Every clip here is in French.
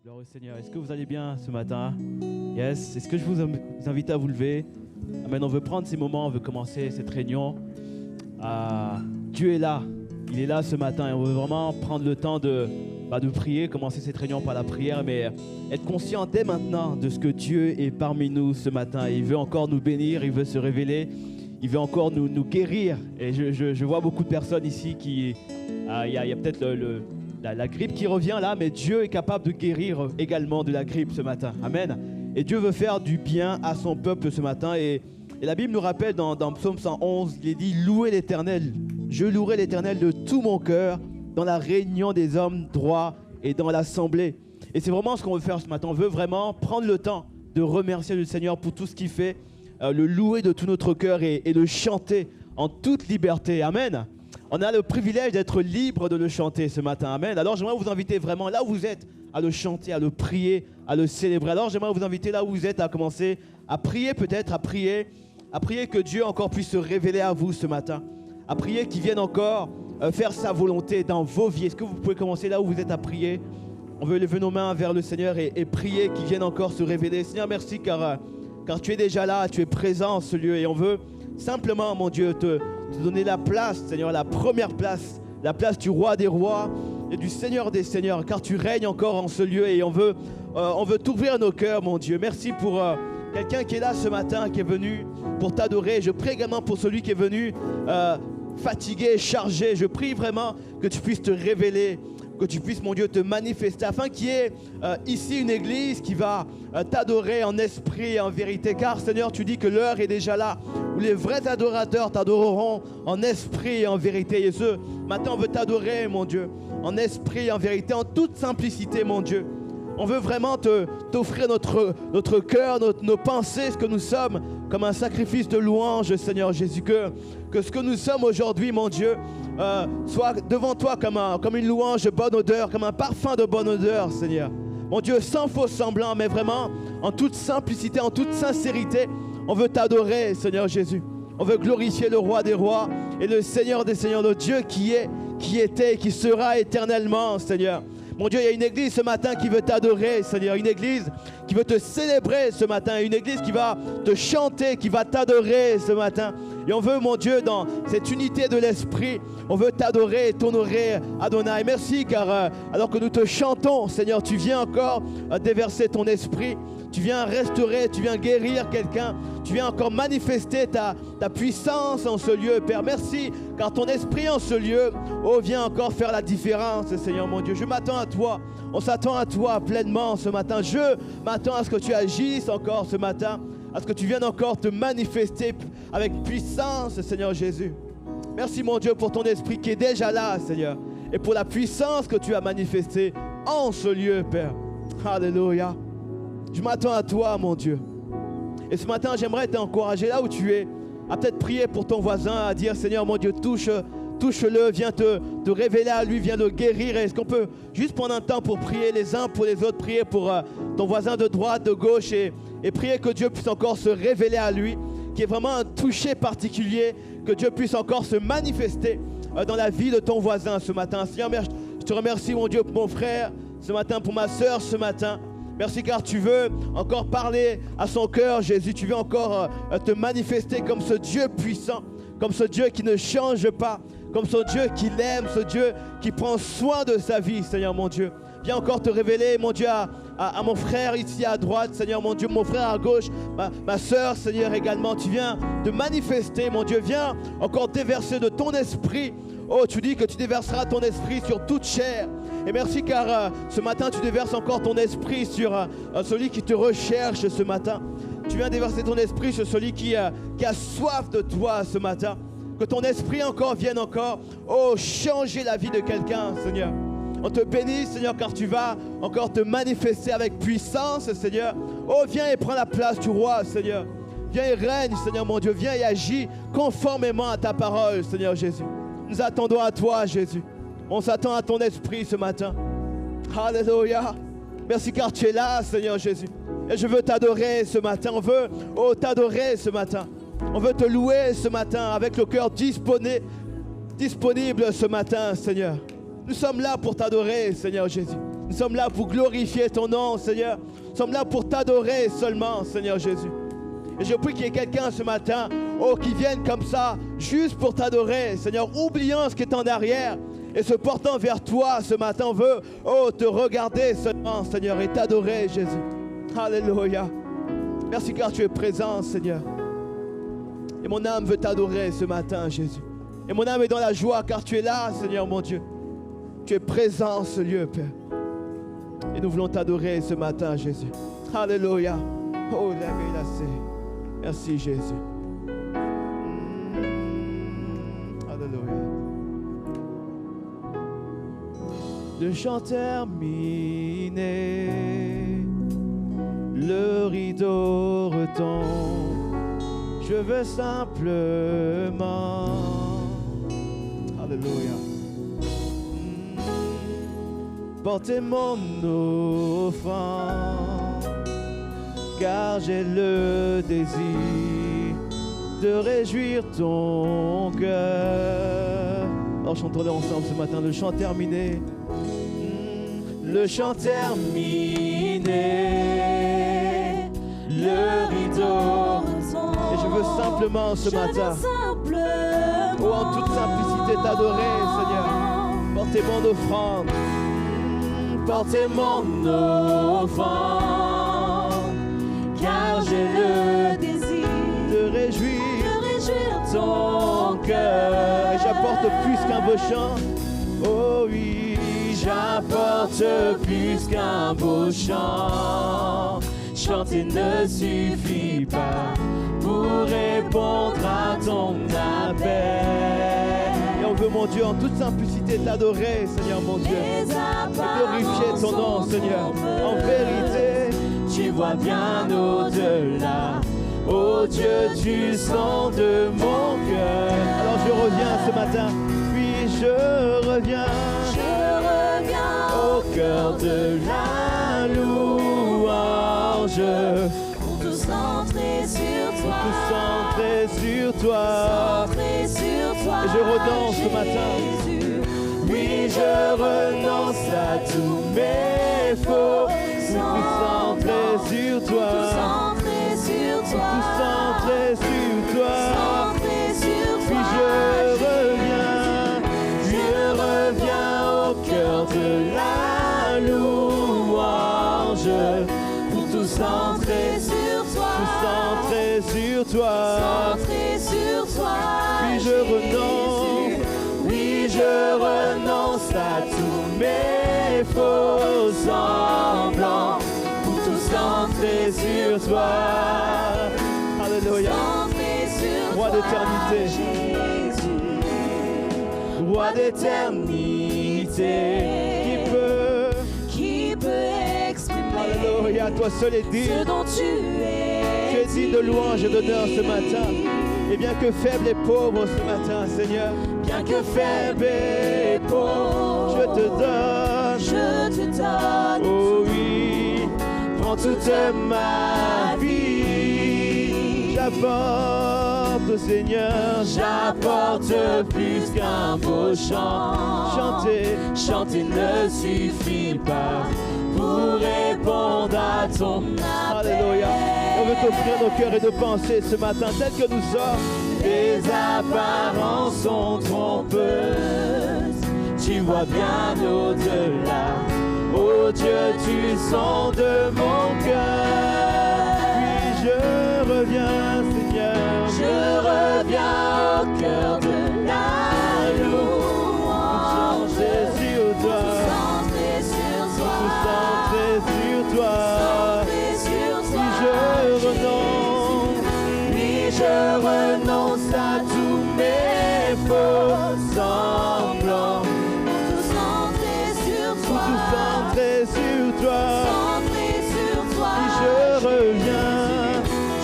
Gloire au Seigneur. Est-ce que vous allez bien ce matin? Yes. Est-ce que je vous invite à vous lever? Amen. On veut prendre ces moments, on veut commencer cette réunion. Dieu est là. Il est là ce matin et on veut vraiment prendre le temps de prier, commencer cette réunion par la prière, mais être conscient dès maintenant de ce que Dieu est parmi nous ce matin. Il veut encore nous bénir, il veut se révéler, il veut encore nous guérir. Et je vois beaucoup de personnes ici qui... Il y a peut-être la grippe qui revient là, mais Dieu est capable de guérir également de la grippe ce matin. Amen. Et Dieu veut faire du bien à son peuple ce matin. Et la Bible nous rappelle dans Psaume 111, il est dit « Louez l'Éternel, je louerai l'Éternel de tout mon cœur dans la réunion des hommes droits et dans l'assemblée. » Et c'est vraiment ce qu'on veut faire ce matin. On veut vraiment prendre le temps de remercier le Seigneur pour tout ce qu'il fait, le louer de tout notre cœur et le chanter en toute liberté. Amen. On a le privilège d'être libre de le chanter ce matin. Amen. Alors j'aimerais vous inviter vraiment là où vous êtes à le chanter, à le prier, à le célébrer. Alors j'aimerais vous inviter là où vous êtes à commencer à prier peut-être, à prier que Dieu encore puisse se révéler à vous ce matin. À prier qu'il vienne encore faire sa volonté dans vos vies. Est-ce que vous pouvez commencer là où vous êtes à prier? On veut lever nos mains vers le Seigneur et prier qu'il vienne encore se révéler. Seigneur, merci car tu es déjà là, tu es présent en ce lieu et on veut simplement, mon Dieu, te donner la place, Seigneur, la première place, la place du roi des rois et du Seigneur des seigneurs, car tu règnes encore en ce lieu et on veut t'ouvrir nos cœurs, mon Dieu. Merci pour quelqu'un qui est là ce matin, qui est venu pour t'adorer. Je prie également pour celui qui est venu fatigué, chargé. Je prie vraiment que tu puisses te révéler, que tu puisses, mon Dieu, te manifester, afin qu'il y ait ici une église qui va t'adorer en esprit et en vérité. Car, Seigneur, tu dis que l'heure est déjà là, où les vrais adorateurs t'adoreront en esprit et en vérité. Et ce matin, on veut t'adorer, mon Dieu, en esprit et en vérité, en toute simplicité, mon Dieu. On veut vraiment t'offrir notre cœur, nos pensées, ce que nous sommes, comme un sacrifice de louange, Seigneur Jésus. Que ce que nous sommes aujourd'hui, mon Dieu, soit devant toi comme une louange de bonne odeur, comme un parfum de bonne odeur, Seigneur. Mon Dieu, sans faux semblant, mais vraiment en toute simplicité, en toute sincérité, on veut t'adorer, Seigneur Jésus. On veut glorifier le roi des rois et le Seigneur des seigneurs, le Dieu qui est, qui était et qui sera éternellement, Seigneur. Mon Dieu, il y a une église ce matin qui veut t'adorer, Seigneur. Une église qui veut te célébrer ce matin. Une église qui va te chanter, qui va t'adorer ce matin. Et on veut, mon Dieu, dans cette unité de l'esprit, on veut t'adorer et t'honorer, Adonai. Merci car alors que nous te chantons, Seigneur, tu viens encore déverser ton esprit. Tu viens restaurer, tu viens guérir quelqu'un. Tu viens encore manifester ta puissance en ce lieu, Père. Merci, car ton esprit en ce lieu, vient encore faire la différence, Seigneur mon Dieu. Je m'attends à toi. On s'attend à toi pleinement ce matin. Je m'attends à ce que tu agisses encore ce matin, à ce que tu viennes encore te manifester avec puissance, Seigneur Jésus. Merci, mon Dieu, pour ton esprit qui est déjà là, Seigneur, et pour la puissance que tu as manifestée en ce lieu, Père. Alléluia. Je m'attends à toi, mon Dieu. Et ce matin, j'aimerais t'encourager là où tu es, à peut-être prier pour ton voisin, à dire, Seigneur, mon Dieu, touche-le, viens te révéler à lui, viens le guérir. Est-ce qu'on peut juste prendre un temps pour prier les uns pour les autres, prier pour ton voisin de droite, de gauche et prier que Dieu puisse encore se révéler à lui, qu'il y ait vraiment un toucher particulier, que Dieu puisse encore se manifester dans la vie de ton voisin ce matin. Seigneur, je te remercie, mon Dieu, pour mon frère ce matin, pour ma sœur ce matin. Merci car tu veux encore parler à son cœur, Jésus. Tu veux encore te manifester comme ce Dieu puissant, comme ce Dieu qui ne change pas, comme ce Dieu qui l'aime, ce Dieu qui prend soin de sa vie, Seigneur mon Dieu. Viens encore te révéler, mon Dieu, à mon frère ici à droite, Seigneur mon Dieu, mon frère à gauche, ma sœur, Seigneur également. Tu viens te manifester, mon Dieu. Viens encore déverser de ton esprit. Oh, tu dis que tu déverseras ton esprit sur toute chair. Et merci car ce matin, tu déverses encore ton esprit sur celui qui te recherche ce matin. Tu viens déverser ton esprit sur celui qui a soif de toi ce matin. Que ton esprit encore vienne encore, changer la vie de quelqu'un, Seigneur. On te bénit, Seigneur, car tu vas encore te manifester avec puissance, Seigneur. Viens et prends la place du roi, Seigneur. Viens et règne, Seigneur mon Dieu. Viens et agis conformément à ta parole, Seigneur Jésus. Nous attendons à toi, Jésus. On s'attend à ton esprit ce matin. Alléluia. Merci car tu es là, Seigneur Jésus. Et je veux t'adorer ce matin. On veut t'adorer ce matin. On veut te louer ce matin avec le cœur disponible ce matin, Seigneur. Nous sommes là pour t'adorer, Seigneur Jésus. Nous sommes là pour glorifier ton nom, Seigneur. Nous sommes là pour t'adorer seulement, Seigneur Jésus. Et je prie qu'il y ait quelqu'un ce matin, qui vienne comme ça, juste pour t'adorer, Seigneur, oubliant ce qui est en arrière et se portant vers toi ce matin. On veut, te regarder seulement, Seigneur, et t'adorer, Jésus. Alléluia. Merci car tu es présent, Seigneur. Et mon âme veut t'adorer ce matin, Jésus. Et mon âme est dans la joie car tu es là, Seigneur mon Dieu. Tu es présent en ce lieu, Père. Et nous voulons t'adorer ce matin, Jésus. Alléluia. Oh, merci, Jésus. Alléluia. Le chant terminé, le rideau retombe. Je veux simplement, alléluia, porter mon offrande, car j'ai le désir de réjouir ton cœur. Alors chantons-le ensemble ce matin, le chant terminé. Le chant terminé, le rideau retombe. Et je veux simplement ce matin, en toute simplicité t'adorer, Seigneur. Portez mon offrande, portez mon offrande, car j'ai le désir de réjouir ton cœur. Et j'apporte plus qu'un beau chant, oh oui. J'apporte plus qu'un beau chant. Chanter ne suffit pas pour répondre à ton appel. Et on veut, mon Dieu, en toute simplicité t'adorer, Seigneur mon Dieu. Et glorifier ton nom, Seigneur. En vérité, tu vois bien au-delà. Oh Dieu, du sang de mon cœur. Alors je reviens ce matin, puis je reviens. Au cœur de la louange, pour tout centrer sur toi, Et je renonce ce matin. Oui, je renonce à tous mes faux. Pour tout centrer sur toi, Tout centrer sur toi. Puis je reviens au cœur de la louange, pour tout centrer sur toi, Puis je renonce à tous mes faux semblants, pour tout centrer sur toi. Alléluia. Roi d'éternité, Roi d'éternité, qui peut exprimer, alléluia, toi seul est digne, ce dont tu es digne de louange et d'honneur ce matin. Et bien que faible et pauvre ce matin, Seigneur, bien que faible et pauvre, je te donne, oh oui, prends toute ma vie. J'apporte, Seigneur, j'apporte plus qu'un beau chant. Chanter ne suffit pas pour répondre à ton appel. Alléluia. On veut t'offrir nos cœurs et nos pensées ce matin, tels que nous sommes. Les apparences sont trompeuses, tu vois bien au-delà. Oh Dieu, tu sens de mon cœur. Puis je reviens, Seigneur, je reviens au cœur de la louange. Sur toi, je renonce à tous mes faux semblants, pour tout centrer sur toi,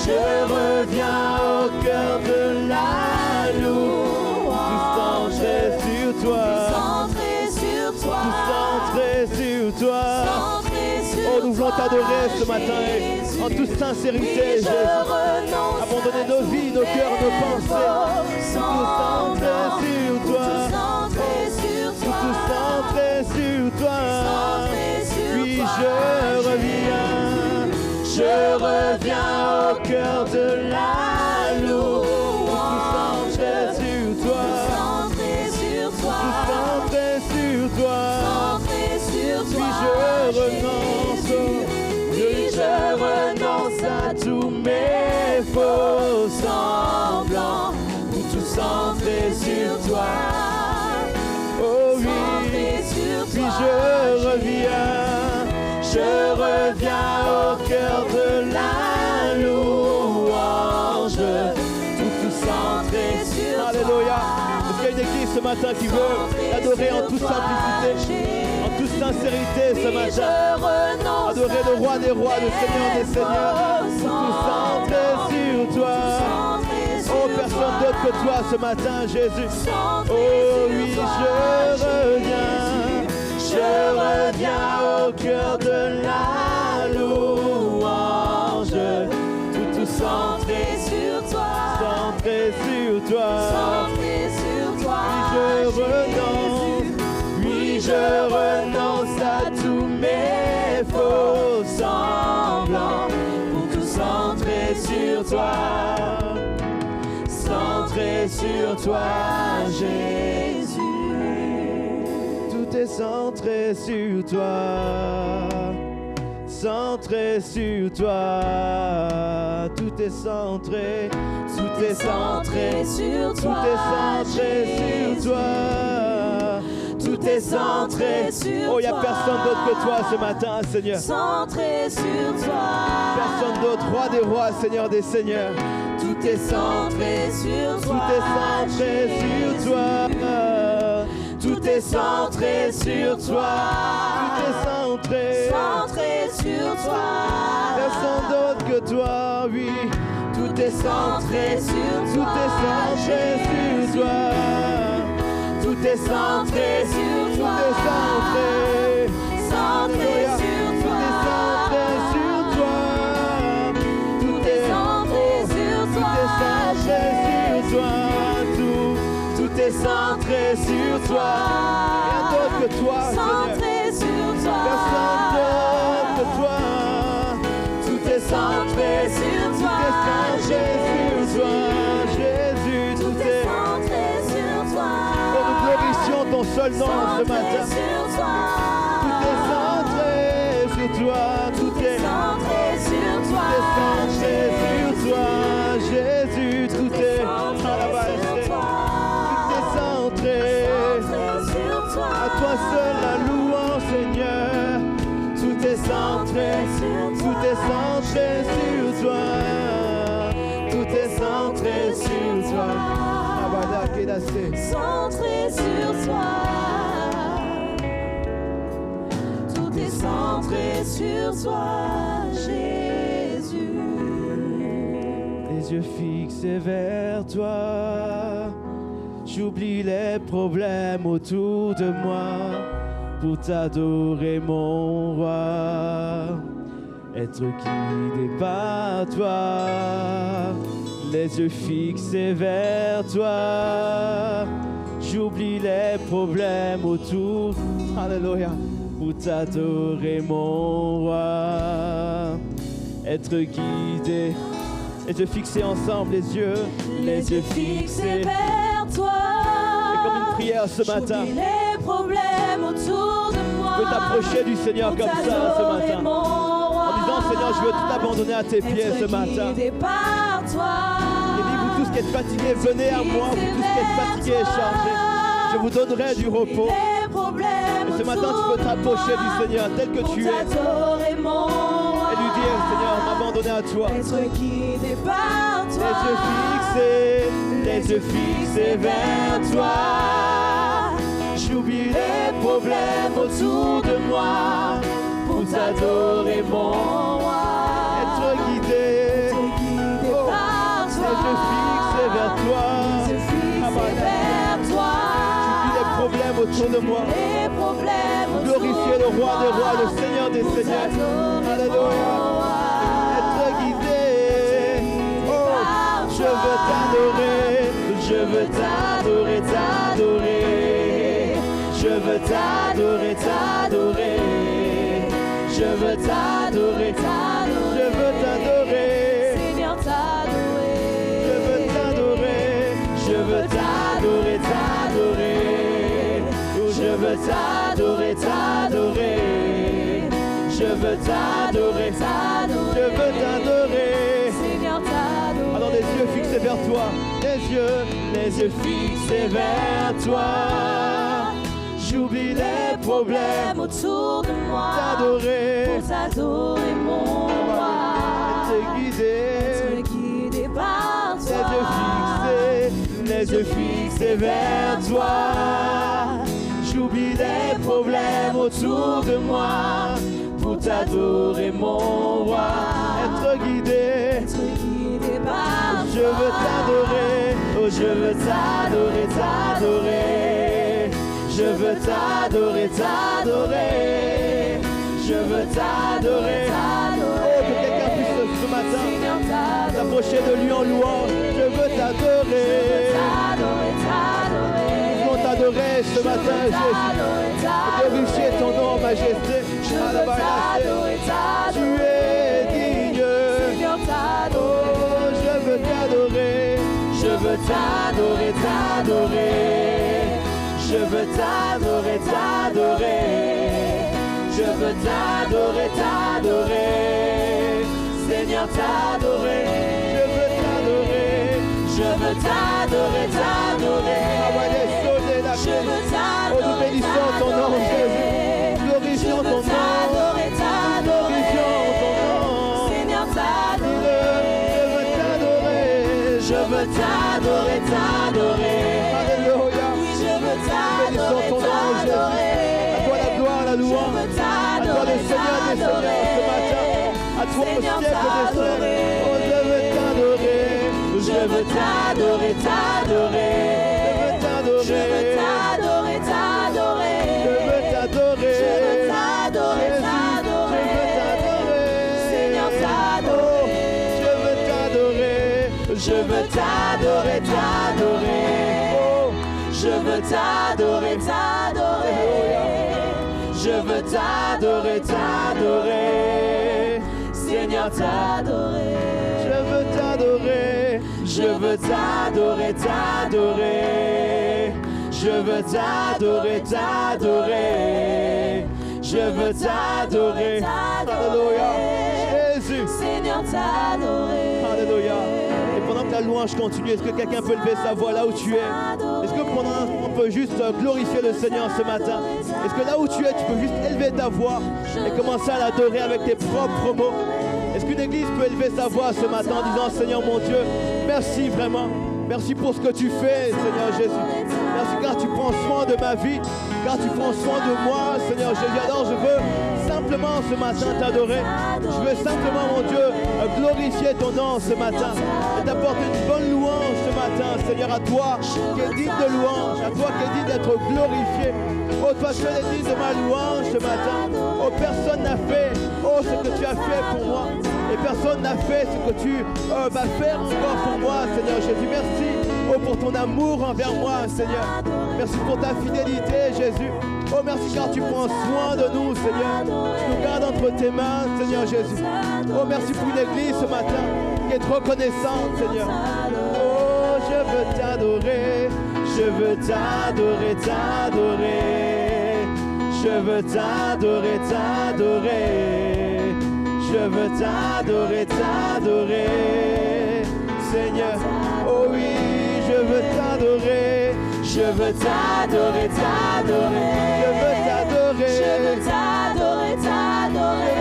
je reviens au cœur de la louange, tout centré sur toi. Oh, nous voulons t'adorer ce matin en toute sincérité, Jésus. Abandonner nos vies, nos cœurs, nos pensées. Tout centré sur toi. Tout centré reviens au cœur de la louange, tout centré sur toi. Alléluia. Est-ce qu'il y a une église ce matin qui veut l'adorer en toute simplicité, en toute sincérité ce matin? Adorer le roi des rois, le Seigneur des seigneurs, tout centré sur toi. Oh, personne d'autre que toi ce matin, Jésus. Oh oui, je reviens au cœur de la louange, tout centré sur toi, centré sur toi, centré sur toi. Oui, je renonce à tous mes faux semblants pour tout centrer sur toi, centré sur toi, Jésus. Tout est centré sur toi, centré sur toi. Tout est centré, tout est centré sur toi. Tout est centré sur toi. Tout est centré sur toi. Oh, il n'y a personne d'autre que toi ce matin, Seigneur. Centré sur toi. Personne d'autre, roi des rois, Seigneur des seigneurs. Tout est centré sur toi. Tout est centré sur toi. Tout est centré sur toi. Tout est centré. Centré sur toi. Personne d'autre que toi, oui. Tout est centré sur toi. Tout est centré sur toi. Tout est centré sur toi. Tout est centré. Centré sur toi. Tout est centré sur toi. Tout est centré sur toi. Tout est centré sur toi. Rien d'autre que toi, centré sur toi. Personne d'autre que toi. Tout est centré sur toi. Tout est centré sur toi. Jésus, tout est centré sur toi. Oh, nous glorifions ton seul nom ce matin. Tout est centré sur toi. Tout est centré sur toi. Tout est centré sur toi. Jésus, tout est à la base. À toi seul la louange, Seigneur. Tout est centré, tout est centré sur toi. Tout est centré sur toi. Centré sur toi. Tout est centré sur toi, Jésus. Les yeux fixés vers toi. J'oublie les problèmes autour de moi pour t'adorer, mon roi. Être guidé par toi, les yeux fixés vers toi. J'oublie les problèmes autour, alléluia, pour t'adorer, mon roi. Être guidé, les yeux fixés ensemble, les yeux fixés vers toi. C'est comme une prière ce matin. Les problèmes autour de moi. Tu peux t'approcher du Seigneur comme ça ce matin. En disant, Seigneur, je veux tout abandonner à tes pieds ce matin. Et dis, vous tous qui êtes fatigués, venez à moi. Vous tous qui êtes fatigués et chargés, je vous donnerai du repos. Et ce matin, tu peux t'approcher du Seigneur tel que tu es. Et lui dire, Seigneur, m'abandonner à toi. Les yeux fixés vers toi. J'oublie les problèmes autour de moi pour t'adorer, mon roi. Être guidé par toi. Les yeux fixés vers toi. J'oublie les problèmes autour de moi. Glorifier le roi des rois, le Seigneur des seigneurs. Alléluia. Être guidé. Oh, je veux t'adorer. Je veux t'adorer, t'adorer. Je veux t'adorer, t'adorer. Je veux t'adorer, t'adorer. Je veux t'adorer. Seigneur, t'adorer. Je veux t'adorer. Je veux t'adorer, t'adorer. Je veux t'adorer, t'adorer. Je veux t'adorer, t'adorer. Je veux t'adorer. Seigneur, t'adorer. Alors les yeux fixés vers toi. Les yeux fixés vers toi. J'oublie les problèmes autour de moi. T'adorer, Pour t'adorer mon roi. être guidé par toi. les yeux fixés vers toi. J'oublie les problèmes autour de moi pour t'adorer mon roi. Être guidé par toi. Je veux t'adorer, oh je veux t'adorer, t'adorer. Je veux t'adorer, t'adorer. Je veux t'adorer. Oh, que quelqu'un puisse ce matin s'approcher de lui en louant. Je veux t'adorer. Nous voulons t'adorer ce matin, Jésus. Glorifier ton nom, majesté. Tu es digne. Oh, je veux t'adorer. Je veux t'adorer, t'adorer. Je veux t'adorer, t'adorer. Je veux t'adorer, t'adorer. Seigneur, t'adorer. Je veux t'adorer. Je veux t'adorer, t'adorer. Je veux t'adorer. Oh, nous bénissons ton nom, Jésus. Glorifions ton nom. Glorifions ton nom. Seigneur, t'adorer. Je veux t'adorer. Je veux t'adorer, t'adorer. Alléluia. Oui, je veux t'adorer, Bénissons ton nom, Jésus. t'adorer. À toi la gloire, la louange. À toi le Seigneur des Seigneurs ce matin. À toi au siècle des siècles. Oh, je veux t'adorer. Je veux t'adorer, t'adorer. Je veux t'adorer. Je veux t'adorer, t'adorer. Je veux t'adorer. Je veux t'adorer, Jésus, t'adorer. je veux t'adorer. Seigneur, t'adorer. Oh, je veux t'adorer. Je veux t'adorer, t'adorer. Oh, Je veux t'adorer, t'adorer. Je veux t'adorer, t'adorer. Seigneur, t'adorer. je veux t'adorer. Je veux t'adorer, t'adorer. Je veux t'adorer, t'adorer. Je veux t'adorer. Alléluia. Jésus. Seigneur, t'adorer. Alléluia. Et pendant que la louange continue, est-ce que quelqu'un peut lever sa voix là où tu es? Est-ce que pendant on peut juste glorifier le Seigneur ce matin? Est-ce que là où tu es, tu peux juste élever ta voix et commencer à l'adorer avec tes propres mots? Est-ce qu'une église peut élever sa voix ce matin en disant Seigneur mon Dieu, merci vraiment. Merci pour ce que tu fais, Seigneur Jésus. Merci car tu prends soin de ma vie, car tu prends soin de moi, Seigneur Jésus. Alors je veux simplement ce matin t'adorer. Je veux simplement, mon Dieu, glorifier ton nom ce matin et t'apporter une bonne louange ce matin, Seigneur, à toi qui es digne de louange, à toi qui es digne d'être glorifié. Oh, toi seul es digne de ma louange ce matin. Oh, personne n'a fait, oh, ce que tu as fait pour moi. Et personne n'a fait ce que tu vas faire encore pour moi, Seigneur Jésus. Merci, oh, pour ton amour envers moi, Seigneur. Merci pour ta fidélité, Jésus. Oh, merci car tu prends soin de nous, Seigneur. Tu nous gardes entre tes mains, Seigneur Jésus. Oh, merci pour une église ce matin qui est reconnaissante, Seigneur. Oh, je veux t'adorer. Je veux t'adorer, t'adorer. Je veux t'adorer, t'adorer. Je veux t'adorer, t'adorer. Seigneur, oh oui, je veux t'adorer. Je veux t'adorer, t'adorer. Je veux t'adorer. Je veux t'adorer, t'adorer.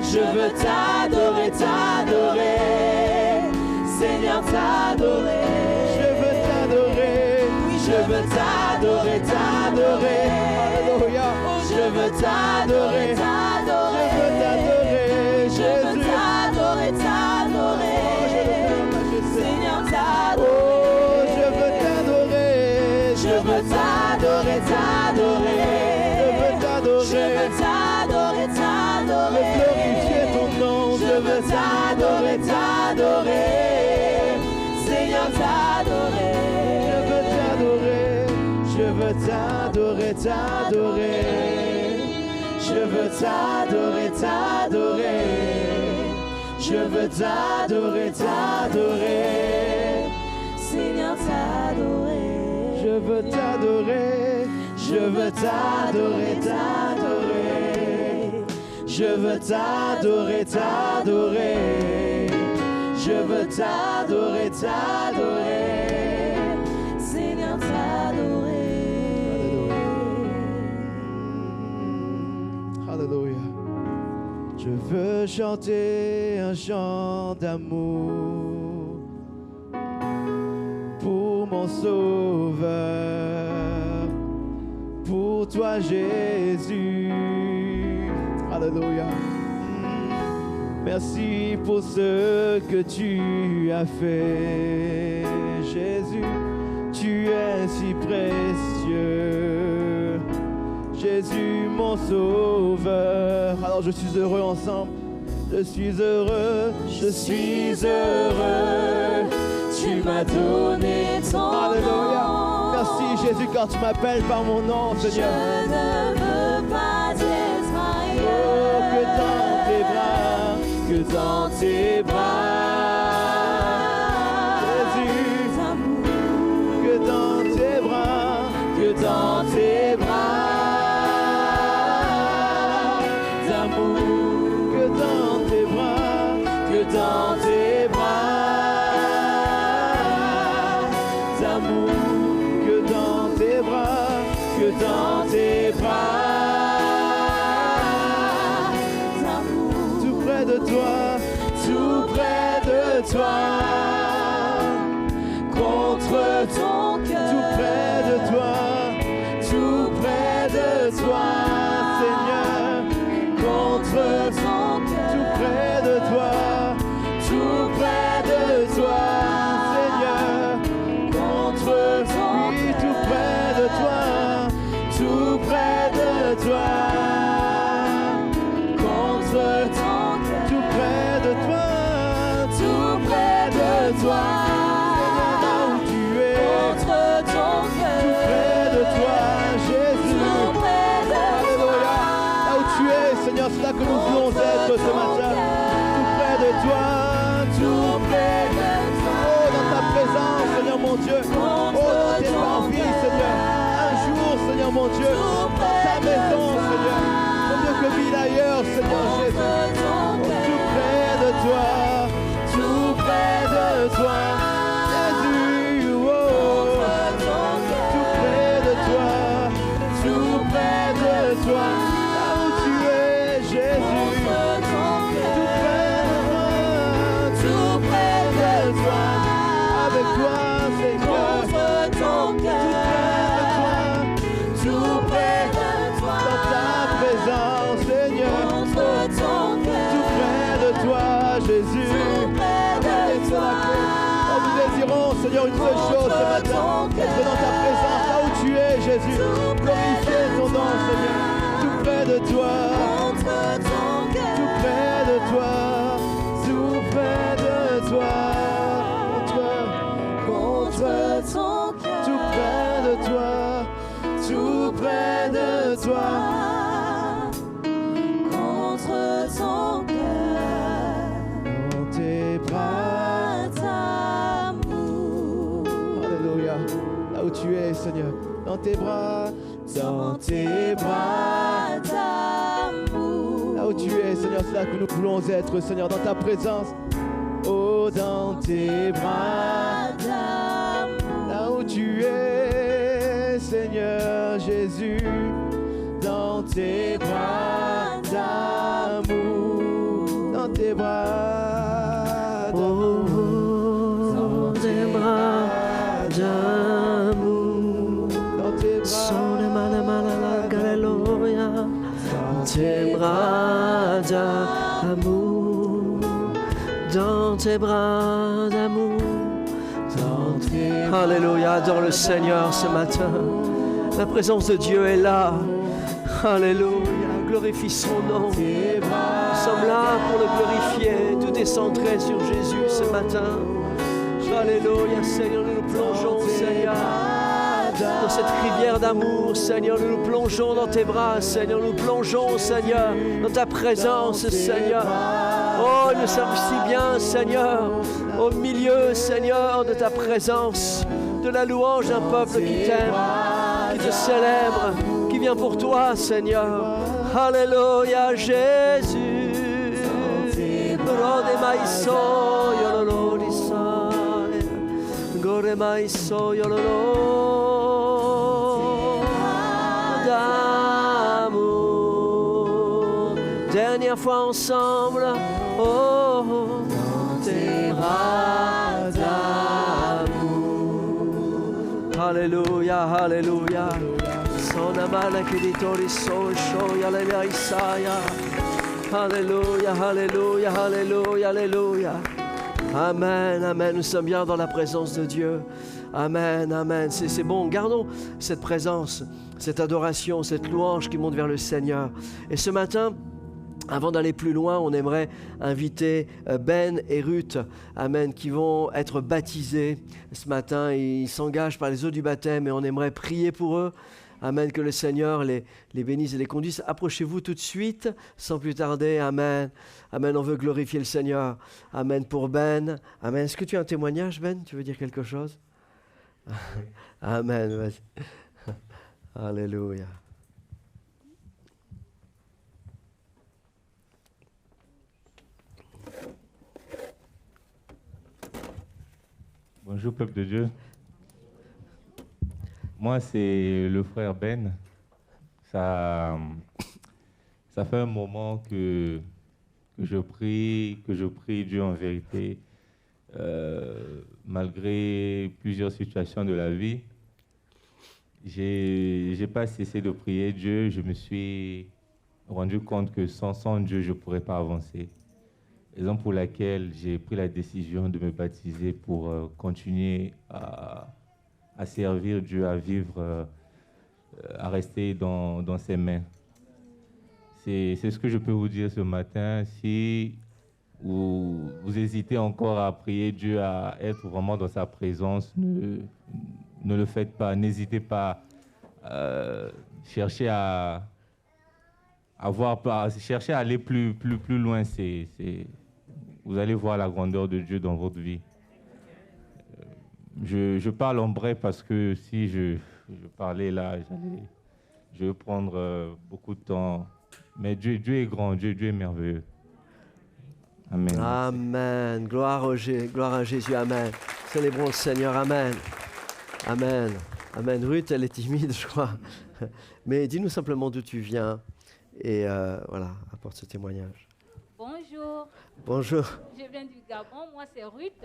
Je veux t'adorer, t'adorer. Seigneur, t'adorer. Je veux t'adorer. Je veux t'adorer, t'adorer. Alléluia. Je veux t'adorer, Je t'adorer. veux t'adorer, Je veux Jésus. t'adorer, t'adorer. Seigneur, t'adorer. Oh, je veux t'adorer. Je veux t'adorer, t'adorer. Je veux t'adorer. Je veux t'adorer, Je veux t'adorer. glorifier ton nom. Je veux t'adorer, t'adorer. Seigneur, t'adorer. Je veux t'adorer. Je veux t'adorer, t'adorer. Je veux t'adorer, t'adorer. Je veux t'adorer, t'adorer. Seigneur, t'adorer. Je veux t'adorer. Je veux t'adorer, t'adorer. Je veux t'adorer, t'adorer. Je veux t'adorer, t'adorer. Seigneur, t'adorer. Alléluia. Je veux chanter un chant d'amour pour mon Sauveur, pour toi Jésus. Alléluia. Merci pour ce que tu as fait, Jésus. Tu es si précieux, Jésus mon Sauveur. Alors je suis heureux ensemble. Je suis heureux, je suis heureux. Tu m'as donné ton Alléluia. nom. Merci Jésus car tu m'appelles par mon nom, Je Seigneur. ne veux pas être Oh, que ailleurs dans tes bras, que dans tes bras, Jésus, que dans tes bras, que dans tes bras d'amour, que dans tes bras, que dans tes bras d'amour, que dans tes bras, que dans tes bras. Tout près de toi, tout près de toi, contre ton cœur, tout près de toi, tout près de toi, Seigneur, contre ton cœur, tout près de toi, tout près de toi, Seigneur, contre oui, tout près de toi, tout près de toi. Tout près de toi, tout près de toi, Seigneur, là où tu es, contre ton cœur, tout près de toi, Jésus, tout près de Alléluia, là où tu es, Seigneur, c'est là que nous voulons être ce matin, tout près de toi, tout près de toi, oh, dans ta présence, Seigneur mon Dieu, oh, dans tes envies, Seigneur, un jour, Seigneur mon Dieu, dans ta maison, Seigneur, au mieux que mille ailleurs, Seigneur Jésus. Tout près de toi, tout près de toi, Jésus, oh, tout près de toi, tout près de toi, là où tu es, Jésus, tout près de toi, tout près de toi, avec toi, Seigneur, tout près de toi, dans ta présence, Seigneur. Toi, Jésus, oh, nous désirons, Seigneur, une seule chose ce matin, être dans ta présence, là où tu es, Jésus, glorifier ton nom, Seigneur, tout près de toi, tout près de toi, tout près de toi, contre ton cœur, tout près de toi, tout près de toi. contre ton cœur, Dans tes bras d'amour, Alléluia. Là où tu es, Seigneur. Dans tes bras. Dans tes bras. d'amour, Là où tu es, Seigneur, c'est là que nous voulons être, Seigneur, dans ta présence. Oh, dans tes bras. d'amour, Là où tu es, Seigneur Jésus. Dans tes bras d'amour. Dans tes bras d'amour. Dans tes bras d'amour, Dans tes bras. Alléluia. Dans tes bras d'amour, dans tes bras d'amour, Dans tes bras. Alléluia, adore le Seigneur ce matin. La présence de Dieu est là. Alléluia, glorifie son nom. Tes bras. Nous sommes là pour le glorifier. Tout est centré sur Jésus ce matin. Alléluia, Seigneur, nous nous plongeons, Seigneur, dans cette rivière d'amour, Seigneur, nous nous plongeons dans tes bras, Seigneur, nous plongeons, Seigneur, dans ta présence, Seigneur. Oh, nous sommes si bien, Seigneur, au milieu, Seigneur, de ta présence, de la louange d'un peuple qui t'aime, qui te célèbre, qui vient pour toi, Seigneur. Alléluia, Jésus. Rode mai so yololo di sai, gore mai so yololo d'amour. dernière fois ensemble. Oh, dans tes bras d'amour. Alléluia, alléluia. Son amala che di tori so shoya alléluia Isaiah. Alléluia, alléluia, alléluia, alléluia. Amen, amen. Nous sommes bien dans la présence de Dieu. Amen, amen. C'est bon. Gardons cette présence, cette adoration, cette louange qui monte vers le Seigneur. Et ce matin, avant d'aller plus loin, on aimerait inviter Ben et Ruth, amen, qui vont être baptisés ce matin. Ils s'engagent par les eaux du baptême et on aimerait prier pour eux. Amen, que le Seigneur les bénisse et les conduise. Approchez-vous tout de suite, sans plus tarder. Amen. Amen, on veut glorifier le Seigneur. Amen pour Ben. Amen. Est-ce que tu as un témoignage, Ben? Tu veux dire quelque chose? Amen, vas-y. Alléluia. Bonjour, peuple de Dieu. Moi, c'est le frère Ben. Ça fait un moment que je prie Dieu en vérité, malgré plusieurs situations de la vie. J'ai pas cessé de prier Dieu. Je me suis rendu compte que sans Dieu, je ne pourrais pas avancer. Raison pour laquelle j'ai pris la décision de me baptiser pour continuer à servir Dieu, à vivre, à rester dans ses mains. C'est ce que je peux vous dire ce matin. Si vous hésitez encore à prier Dieu, à être vraiment dans sa présence, ne le faites pas. N'hésitez pas à chercher à chercher à aller plus loin. Vous allez voir la grandeur de Dieu dans votre vie. Je parle en bref parce que si je parlais là, je vais prendre beaucoup de temps. Mais Dieu est grand, Dieu est merveilleux. Amen. Amen. Gloire à Jésus. Amen. Célébrons le Seigneur. Amen. Amen. Amen. Ruth, elle est timide, je crois. Mais dis-nous simplement d'où tu viens. Et voilà, apporte ce témoignage. Bonjour. Bonjour. Je viens du Gabon. Moi, c'est Ruth.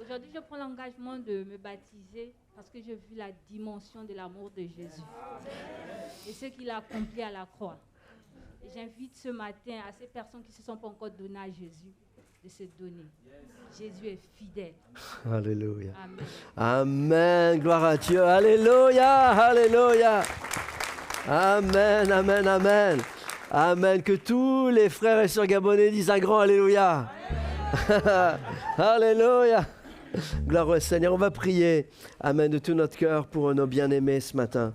Aujourd'hui, je prends l'engagement de me baptiser parce que j'ai vu la dimension de l'amour de Jésus et ce qu'il a accompli à la croix. Et j'invite ce matin à ces personnes qui ne se sont pas encore données à Jésus de se donner. Jésus est fidèle. Alléluia. Amen. Amen. Gloire à Dieu. Alléluia. Alléluia. Amen. Amen. Amen. Amen. Que tous les frères et sœurs gabonais disent un grand Alléluia. Alléluia. Gloire au Seigneur. On va prier. Amen. De tout notre cœur pour nos bien-aimés ce matin.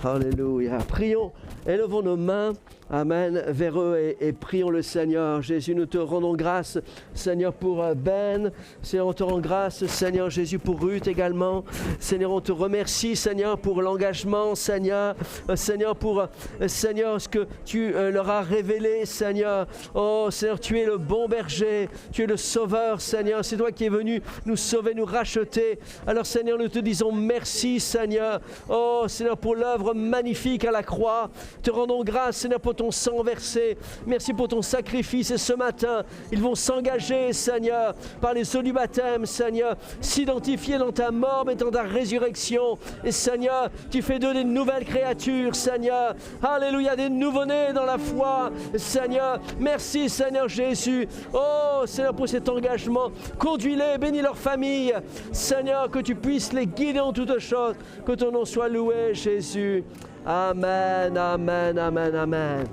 Alléluia. Prions. Élevons nos mains. Amen. Vers eux et prions le Seigneur. Jésus, nous te rendons grâce, Seigneur, pour Ben. Seigneur, on te rend grâce, Seigneur Jésus, pour Ruth également. Seigneur, on te remercie, Seigneur, pour l'engagement, Seigneur. Seigneur, pour, Seigneur, ce que tu leur as révélé, Seigneur. Oh, Seigneur, tu es le bon berger. Tu es le sauveur, Seigneur. C'est toi qui es venu nous sauver, nous racheter. Alors, Seigneur, nous te disons merci, Seigneur. Oh, Seigneur, pour l'œuvre magnifique à la croix. Te rendons grâce, Seigneur, pour ton sang versé. Merci pour ton sacrifice. Et ce matin, ils vont s'engager, Seigneur, par les eaux du baptême, Seigneur, s'identifier dans ta mort, mais dans ta résurrection. Et Seigneur, tu fais d'eux des nouvelles créatures, Seigneur. Alléluia, des nouveau-nés dans la foi, Seigneur. Merci, Seigneur Jésus. Oh, Seigneur, pour cet engagement. Conduis-les, bénis leur famille. Seigneur, que tu puisses les guider en toutes choses. Que ton nom soit loué, Jésus. Amen, amen, amen, amen.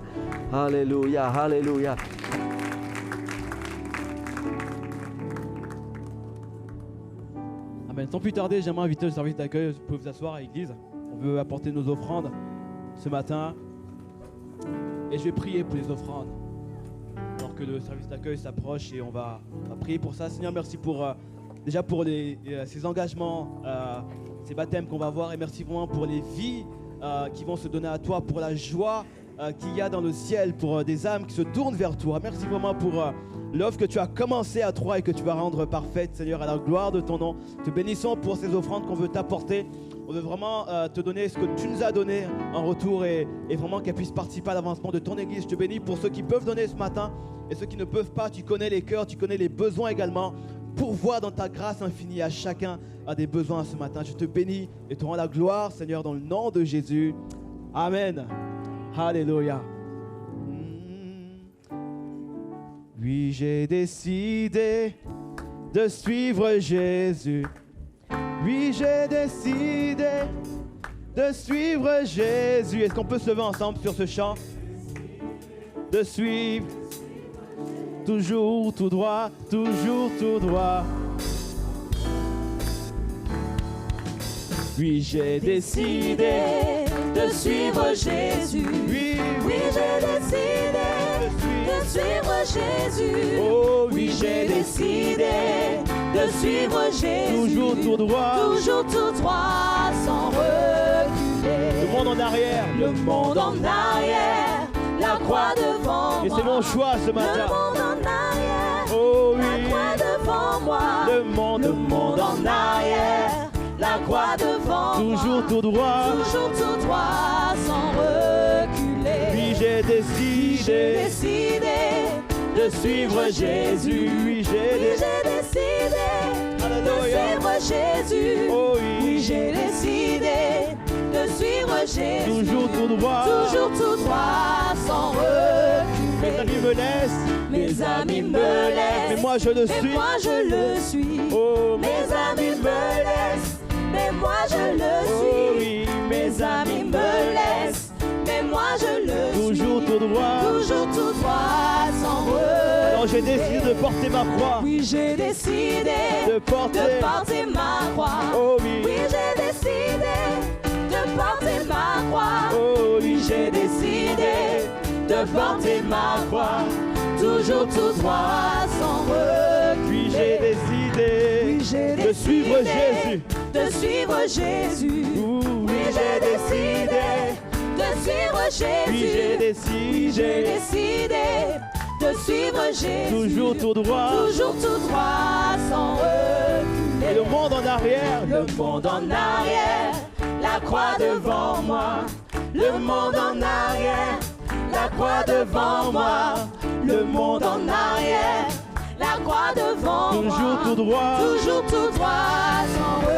Alléluia, alléluia. Amen. Sans plus tarder, j'aimerais inviter le service d'accueil. Vous pouvez vous asseoir à l'église. On veut apporter nos offrandes ce matin. Et je vais prier pour les offrandes. Alors que le service d'accueil s'approche et on va prier pour ça. Seigneur, merci pour déjà pour ces engagements, ces baptêmes qu'on va voir. Et merci vraiment pour les vies qui vont se donner à toi, pour la joie qu'il y a dans le ciel pour des âmes qui se tournent vers toi. Merci vraiment pour l'œuvre que tu as commencé à toi et que tu vas rendre parfaite, Seigneur, à la gloire de ton nom. Te bénissons pour ces offrandes qu'on veut t'apporter. On veut vraiment te donner ce que tu nous as donné en retour et vraiment qu'elles puissent participer à l'avancement de ton Église. Je te bénis pour ceux qui peuvent donner ce matin et ceux qui ne peuvent pas. Tu connais les cœurs, tu connais les besoins également. Pourvois dans ta grâce infinie à chacun a des besoins ce matin. Je te bénis et te rends la gloire, Seigneur, dans le nom de Jésus. Amen. Alléluia. Oui, j'ai décidé de suivre Jésus. Oui, j'ai décidé de suivre Jésus. Est-ce qu'on peut se lever ensemble sur ce chant? De suivre toujours tout droit, toujours tout droit. Oui, j'ai décidé de suivre Jésus. Oui, Oui, j'ai décidé de suivre Jésus. Oh, Oui, j'ai décidé de suivre Jésus. toujours tout droit. Toujours tout droit, sans reculer. Le monde en arrière. Le monde en arrière, la croix devant Et moi. c'est mon choix ce Le matin. monde en arrière, Oh la oui. croix devant moi. Le monde en arrière, la croix devant toujours moi. tout droit. Toujours tout droit, sans reculer. Oui, j'ai J'ai décidé décidé de suivre Jésus. Oui, Oui, j'ai j'ai décidé de Alléluia. suivre Jésus. Oh Oui, oui. j'ai décidé de suivre Jésus. Toujours tout droit. Toujours tout droit, sans reculer. Mes amis me laissent. Mes amis me laissent. Mais moi je le Mais suis. moi je le suis. Oh, Mes amis me laissent. Mais moi je le oh suis. oui. Mes amis me laissent. Mais moi je le suis. Toujours tout droit. Toujours tout droit, sans reculer. Alors j'ai décidé de porter ma croix. Oui, j'ai décidé De porter. ma croix. Oh oui. Oui, j'ai décidé de porter ma croix. Oh Oui, oui. j'ai décidé de porter ma croix. Toujours tout droit, sans reculer. Puis j'ai décidé Oui, j'ai de suivre décidé Jésus. De suivre Jésus. Ouh, Oui, j'ai décidé de suivre Jésus. Puis j'ai Oui, j'ai décidé décidé de suivre Jésus. toujours tout droit. Toujours tout droit, sans reculer. Et le monde en arrière. Le monde en arrière, la croix devant moi. Le monde en arrière, la croix devant moi. Le monde en arrière, la croix devant moi. Toujours tout droit. Toujours tout droit, sans reculer.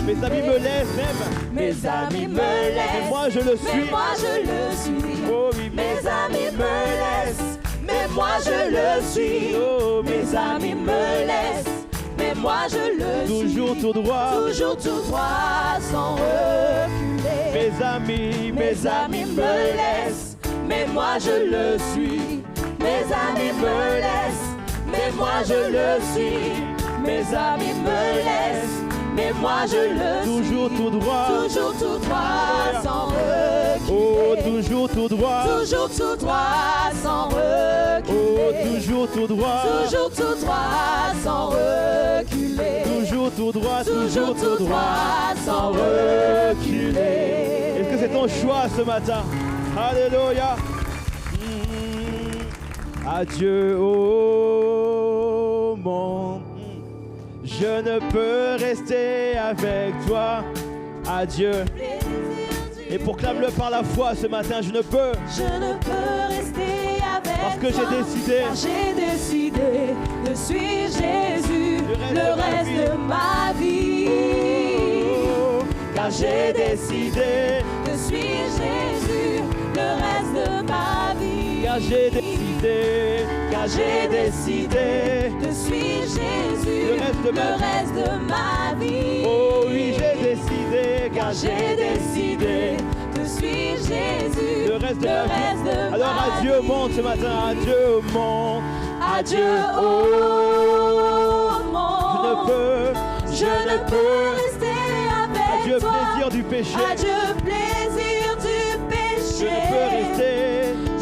Mes amis me laissent même. Mes amis me Mais laissent. moi je le Mais suis. moi je le suis. Oh oui. Mes amis me laissent. Mais moi je le suis. Oh, Mes amis me laissent. Mais moi je le suis. toujours tout droit. Toujours tout droit, sans reculer. Mes amis me laissent, mais moi je le suis. Mes amis me laissent, mais moi je le suis. Mes amis me laissent, mais moi je le suis. toujours tout droit. Toujours tout droit, sans Oh, reculer. toujours tout droit. Toujours tout droit, sans Oh, reculer. toujours tout droit. Toujours tout droit, sans reculer. Toujours tout droit. Toujours tout droit, sans reculer. Est-ce que c'est ton choix ce matin? Alléluia. Adieu au monde. Je ne peux rester avec toi. Adieu. Et proclame-le par la foi ce matin. Je ne peux. Je ne peux rester avec Parce que toi, j'ai décidé. car j'ai décidé de suivre Jésus le reste de ma vie. Oh, Car j'ai décidé de suivre Jésus le reste de ma vie. car j'ai décidé. Car j'ai décidé de suivre Jésus Le reste de ma vie. Oh oui, j'ai décidé. Car j'ai décidé de suivre Jésus Le reste de ma vie. Alors adieu au monde ce matin. Adieu au monde. Adieu au monde. Je ne peux. rester avec Adieu toi. plaisir du péché. Adieu plaisir du péché. Je ne peux rester.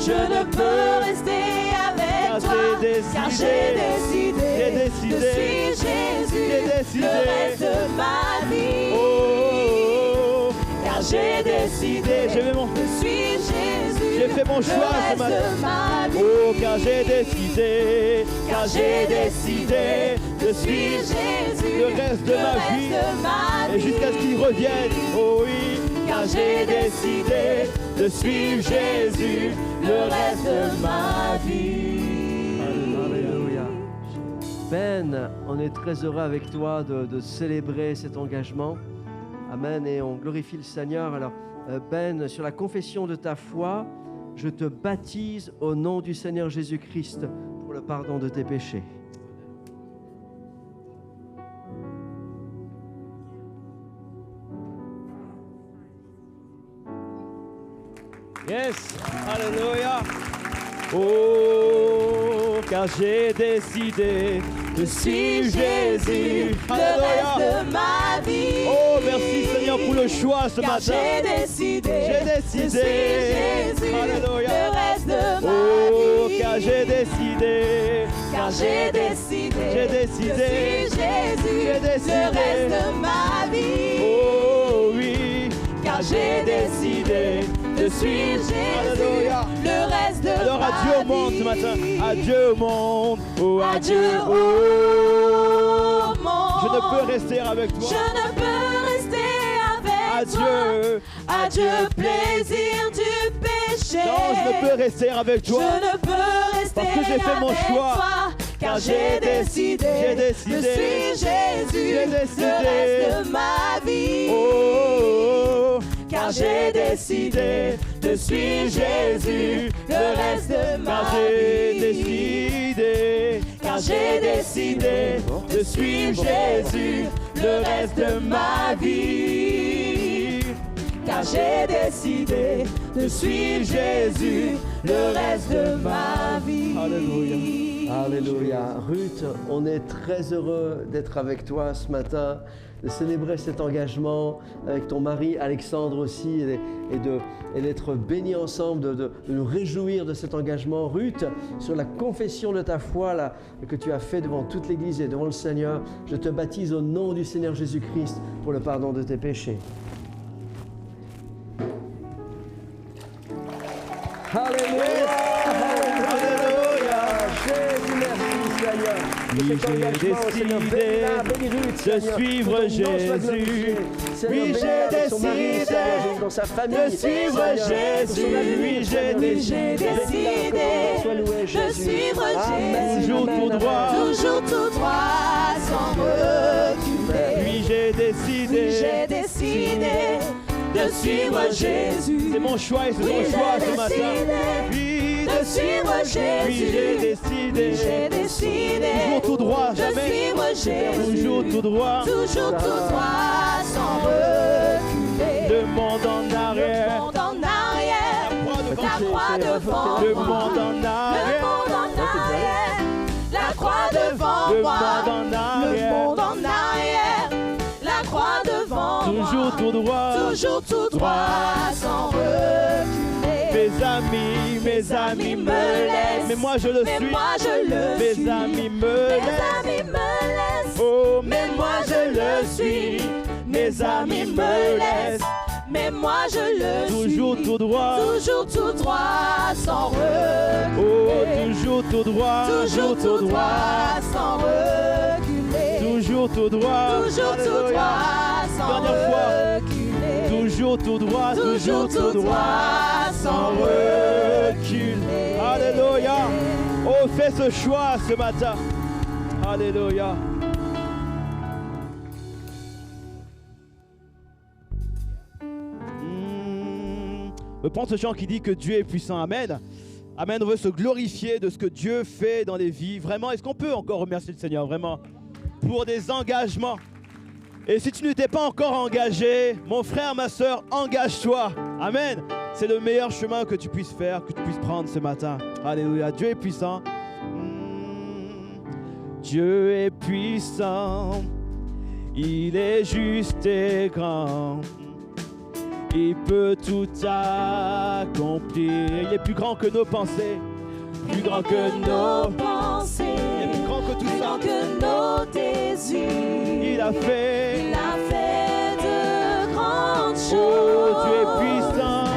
Je ne peux rester avec Car toi. j'ai décidé. Car j'ai décidé. J'ai décidé. De suivre Jésus. J'ai décidé. Le reste de ma vie. Oh, Car j'ai décidé. Je vais mon- de suivre Jésus. J'ai fait mon choix ce matin. Oh, car j'ai décidé de suivre Jésus le reste de ma vie et jusqu'à ce qu'il revienne. Oh oui, car j'ai décidé de suivre Jésus le reste de ma vie. Alléluia. Ben, on est très heureux avec toi de célébrer cet engagement. Amen. Et on glorifie le Seigneur. Alors, Ben, sur la confession de ta foi, je te baptise au nom du Seigneur Jésus-Christ pour le pardon de tes péchés. Yes, alléluia. Oh, car j'ai décidé de suivre Jésus le reste de ma vie. Oh, merci Seigneur pour le choix ce Car matin. j'ai décidé de suivre Jésus Alléluia. Le reste de ma Oh, vie. car j'ai décidé de suivre Jésus J'ai décidé. le reste de ma vie. Oh oui, Car j'ai décidé de suivre Jésus Alléluia. le reste de Alors ma adieu au monde vie. ce matin. Adieu au monde. Oh, Adieu adieu au monde. Je ne peux rester avec toi. Je ne peux rester avec toi. Adieu. Adieu, plaisir du péché. Non, je ne peux rester avec toi. Je ne peux rester Parce que j'ai fait mon avec choix. toi, car j'ai décidé de suivre Jésus J'ai décidé. le reste de ma vie. Oh, Car j'ai décidé de suivre Jésus le reste de car ma j'ai vie. décidé. Car j'ai décidé de suivre Jésus le reste de ma vie. Car j'ai décidé de suivre Jésus le reste de ma vie. Alléluia. Alléluia. Ruth, on est très heureux d'être avec toi ce matin, de célébrer cet engagement avec ton mari Alexandre aussi et d'être bénis ensemble, de nous réjouir de cet engagement. Ruth, sur la confession de ta foi là, que tu as fait devant toute l'Église et devant le Seigneur, je te baptise au nom du Seigneur Jésus-Christ pour le pardon de tes péchés. Alléluia. Alléluia. Jésus, merci Seigneur. Oui, j'ai décidé de suivre Jésus. Oui, j'ai décidé dans sa famille, de suivre Jésus. Oui, j'ai J'ai décidé décidé de suivre Jésus. toujours tout droit. Toujours tout droit, sans reculer. Oui, j'ai décidé. J'ai décidé de suivre Jésus. C'est mon choix et c'est Oui, ton choix j'ai ce matin. décidé Oui, de suivre Jésus. oui, j'ai décidé. J'ai décidé Toujours tout droit, de jamais. suivre Jésus. Toujours tout droit. Toujours tout droit, sans reculer. Le monde en Le arrière. monde en arrière, la croix devant Le moi. monde en Le arrière. monde en arrière, la croix devant Le moi. monde en Le arrière. monde en arrière, la croix devant moi. Toujours tout droit. Toujours tout droit, sans reculer. Mes amis me laissent. Mais moi je le Mais suis. moi je le Mes suis. amis me Mes laissent. amis me laissent. Oh, Mais moi je le suis. Mes amis me laissent. Mais moi je le suis. toujours tout droit. Toujours tout droit, sans reculer. Oh, toujours tout droit. Toujours tout droit, sans reculer. Toujours tout droit. Toujours tout Alléluia. droit, sans Dernière fois. reculer. Toujours tout droit. Toujours tout droit, sans reculer. Alléluia. Oh, fais ce choix ce matin. Alléluia. Prends ce chant qui dit que Dieu est puissant. Amen. Amen. On veut se glorifier de ce que Dieu fait dans les vies. Vraiment, est-ce qu'on peut encore remercier le Seigneur vraiment pour des engagements? Et si tu n'étais pas encore engagé, mon frère, ma soeur, engage-toi. Amen. C'est le meilleur chemin que tu puisses faire, que tu puisses prendre ce matin. Alléluia. Dieu est puissant. Dieu est puissant. Il est juste et grand. Il peut tout accomplir. Il est plus grand que nos pensées. Plus grand que nos pensées. Il est plus grand que tout Plus ça. grand que nos désirs. Il a fait. Il a fait de grandes choses. Oh, Dieu est puissant.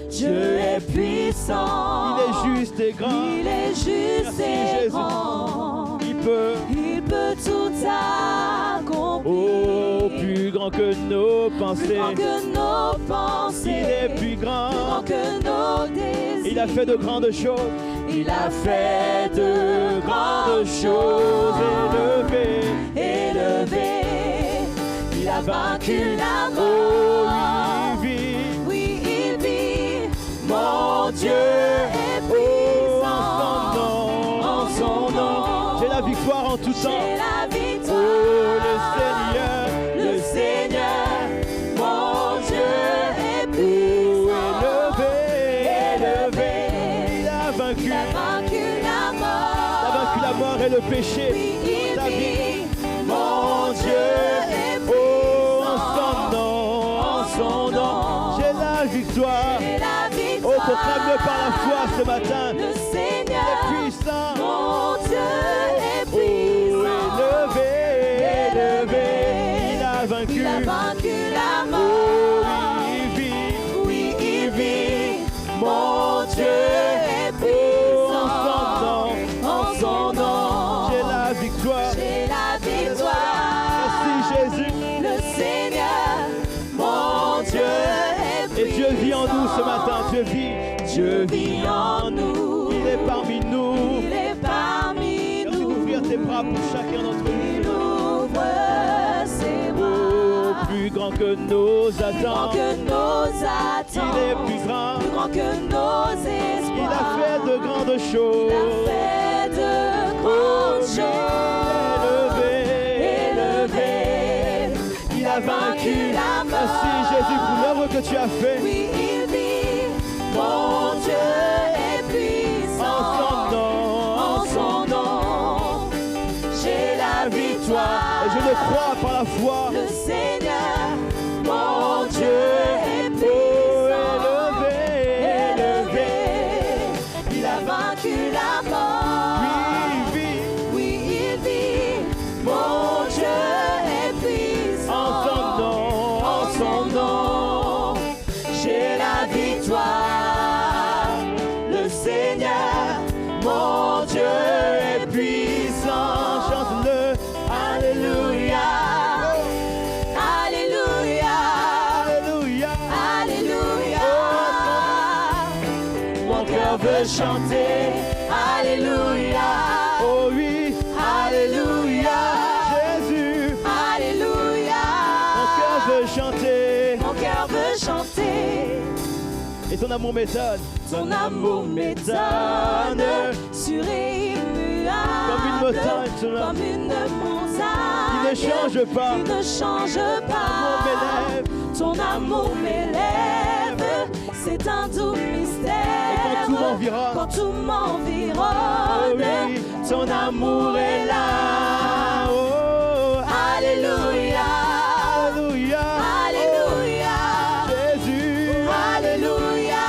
Dieu est puissant. puissant. Il est juste et grand. Il est juste Merci, et Jésus. grand. Il peut, tout accomplir. oh, plus grand que nos Plus pensées. grand que nos pensées. Il est plus grand. Plus grand que nos désirs. Il a fait de grandes choses. Il a fait de grandes choses. Élevé. Il a vaincu la mort. Oh, il vit. Oui, il vit. Mon Dieu est Oh, puissant. en son nom. J'ai la victoire en tout temps. J'ai la victoire. Oh, le Seigneur, mon Dieu est puissant. Élevé. Il a vaincu. Il a vaincu la mort. Il a vaincu la mort et le péché. Oui, il Ta vie. vit. Mon Dieu est Oh, puissant. en son nom, j'ai la victoire. J'ai la Oh, victoire. proclame-le par la foi ce matin. Le Il est Seigneur, puissant. mon Dieu est Oh, puissant. élevé. Il a vaincu. Il a vaincu la Oh, mort. il vit. Oui, il vit. Mon Dieu est Oh, puissant. En son nom, j'ai la victoire. j'ai la victoire. Merci Jésus. Le Seigneur, mon Dieu est puissant. Et Dieu vit en nous ce matin. Dieu vit. Dieu vit en nous. Il est parmi nous. Il est parmi Merci nous. d'ouvrir tes bras pour chacun d'entre Il nous. ouvre ses Oh, bras. plus grand que nos Plus grand attentes. que nos Il attentes. est plus grand. Plus grand que nos espoirs. Il a fait de grandes Il choses. a fait de grandes choses. Élevé. Il a vaincu. la mort. Merci Jésus pour l'œuvre que tu as fait. Oui, il vit. Mon Dieu est puissant. En son nom, j'ai la victoire. Et je le crois par la foi. Le Seigneur, mon Dieu est Oh, puissant. élevé. Il a vaincu la mort. Oui, vit. Oui, il vit. Mon Dieu est puissant. En son nom, j'ai la victoire. Le Seigneur, mon Dieu est puissant. Chante-le. Alléluia. Alléluia. Alléluia. Alléluia. Mon cœur veut chanter. Alléluia. Oh oui. Alléluia. Jésus. Alléluia. Mon cœur veut chanter. Mon cœur veut chanter. Et ton amour m'étonne. Ton amour m'étonne. Sûr et immuable. Comme une montagne, ton amour. Comme une montagne. Qui ne change pas. Qui ne change Ton amour pas. m'élève. Ton amour m'élève. C'est un doux mystère. Et quand tout m'environne. Quand tout m'environne. Oh oui. Ton amour est là. Oh. Alléluia. Alléluia. Alléluia. Jésus. Alléluia.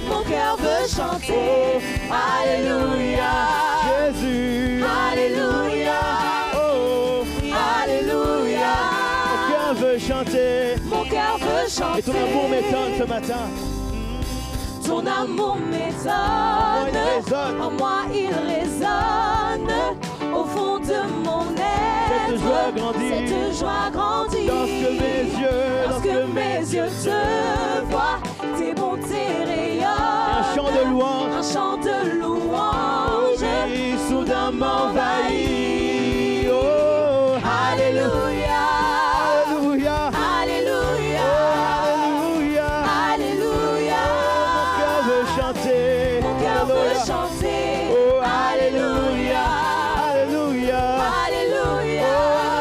Mon cœur veut chanter. Alléluia. Jésus. Alléluia. Oh. Alléluia. Mon cœur veut chanter. Mon cœur veut chanter. Et ton amour m'étonne ce matin. Ton amour il m'étonne. résonne. En moi il résonne. Au fond de mon être. Cette joie grandit. Cette joie grandit. Lorsque mes yeux te voient, tes bontés rayonnent. un chant de louange. Un chant de Oh louange. oui, soudain m'envahit. Oh. Alléluia. Alléluia. Alléluia. Alléluia. Alléluia. Mon cœur veut chanter. Mon cœur veut chanter. Oh, Alléluia. Alléluia. Alléluia.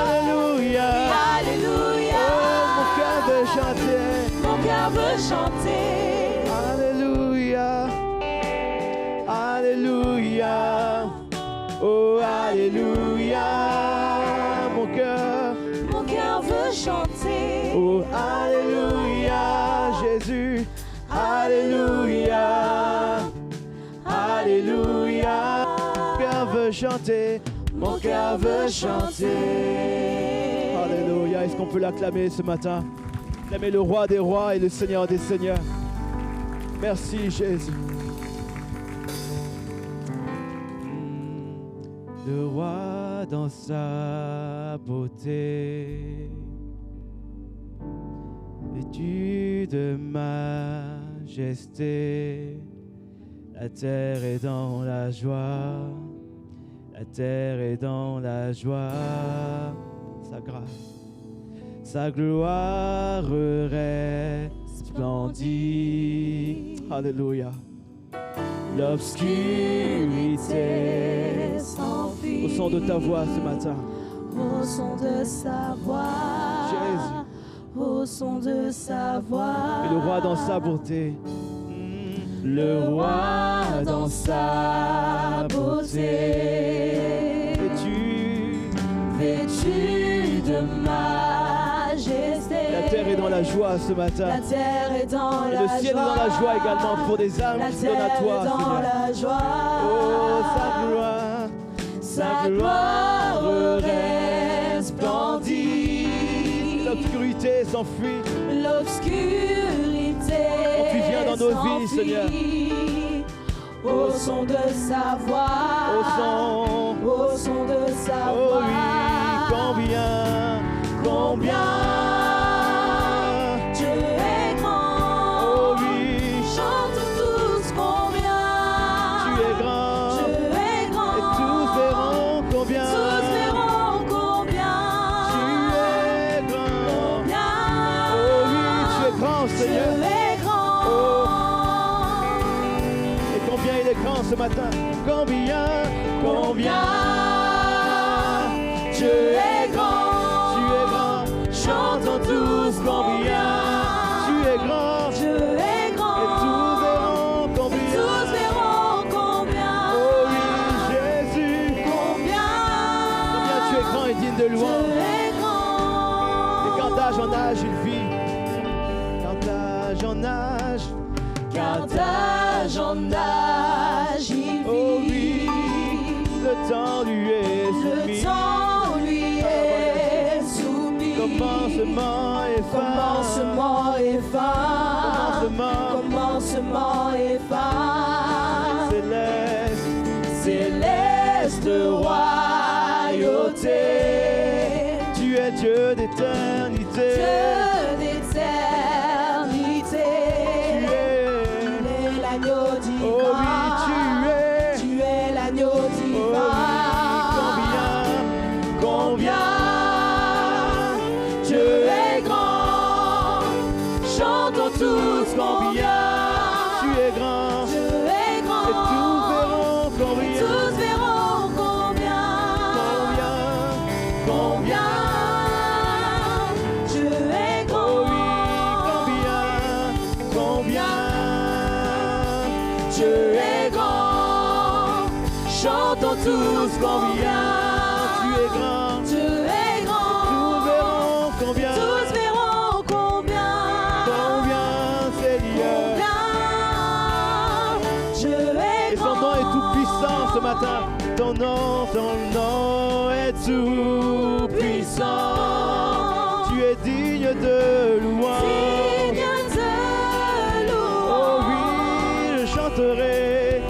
Alléluia. Alléluia. Oh, mon cœur veut chanter. Mon cœur veut chanter. Alléluia. Alléluia. Oh, Alléluia. Mon cœur veut chanter. Oh, Alléluia. Jésus. Alléluia. Alléluia. Mon cœur veut chanter. Mon cœur veut chanter. Alléluia. Est-ce qu'on peut l'acclamer ce matin? Acclamer le roi des rois et le seigneur des seigneurs. Merci Jésus. Le roi dans sa beauté, vêtu de majesté, la terre est dans la joie, la terre est dans la joie, sa grâce, sa gloire resplendit. Alléluia. L'obscurité s'enfuit Au son de ta voix ce matin, au son de sa voix, Jésus. au son de sa voix. Et le roi dans sa beauté, Le roi dans sa beauté, vêtu de majesté. la terre est dans la joie ce matin. La terre est dans Et la le ciel est dans la joie également pour des âmes La qui se donnent à terre toi, est dans Seigneur. la joie. Oh, sa gloire resplendit. L'obscurité s'enfuit. L'obscurité Oh, tu viens dans nos vies, Seigneur. Au son de sa voix, Au son de sa oh voix. oui, combien Dieu est grand. Oh oui, Chantons tous combien tu es grand. Dieu est grand. Et tous verront combien Tous verront combien tu es grand. combien Oh oui, tu es grand, Dieu Seigneur. est grand. Et combien il est grand ce matin. Combien Dieu est grand. tu es grand. Chantons tous combien Tu es grand. Dieu est grand. Et tous verront combien. Tous verront combien Oh oui, Jésus. combien Combien tu es grand et digne de Dieu louange. est grand. Et quand d'âge en âge il vit. Quand d'âge en âge. Car d'âge en âge il Oh oui, vit. le temps lui est Le soumis. temps lui est soumis. Commencement et fin. Commencement et fin. Commencement et fin. Céleste. Céleste royauté. Tu es Dieu d'éternité. Dieu d'éternité. Tu es l'agneau divin. Oh oui, Tu es l'agneau Oh divin. oui, combien Dieu est grand. Chantons tous combien tu es grand. Dieu est grand. Et tous verront combien. Tous verront combien Combien Dieu est grand. Oh oui, combien Dieu est grand. Chantons tous combien tu es grand. Dieu est grand. Tous verront combien. Tous verront combien Combien, Seigneur. Dieu est Et son grand. nom est tout puissant ce matin. Ton nom est tout puissant. Tu es digne de louange. Digne de louange. Oh oui, je chanterai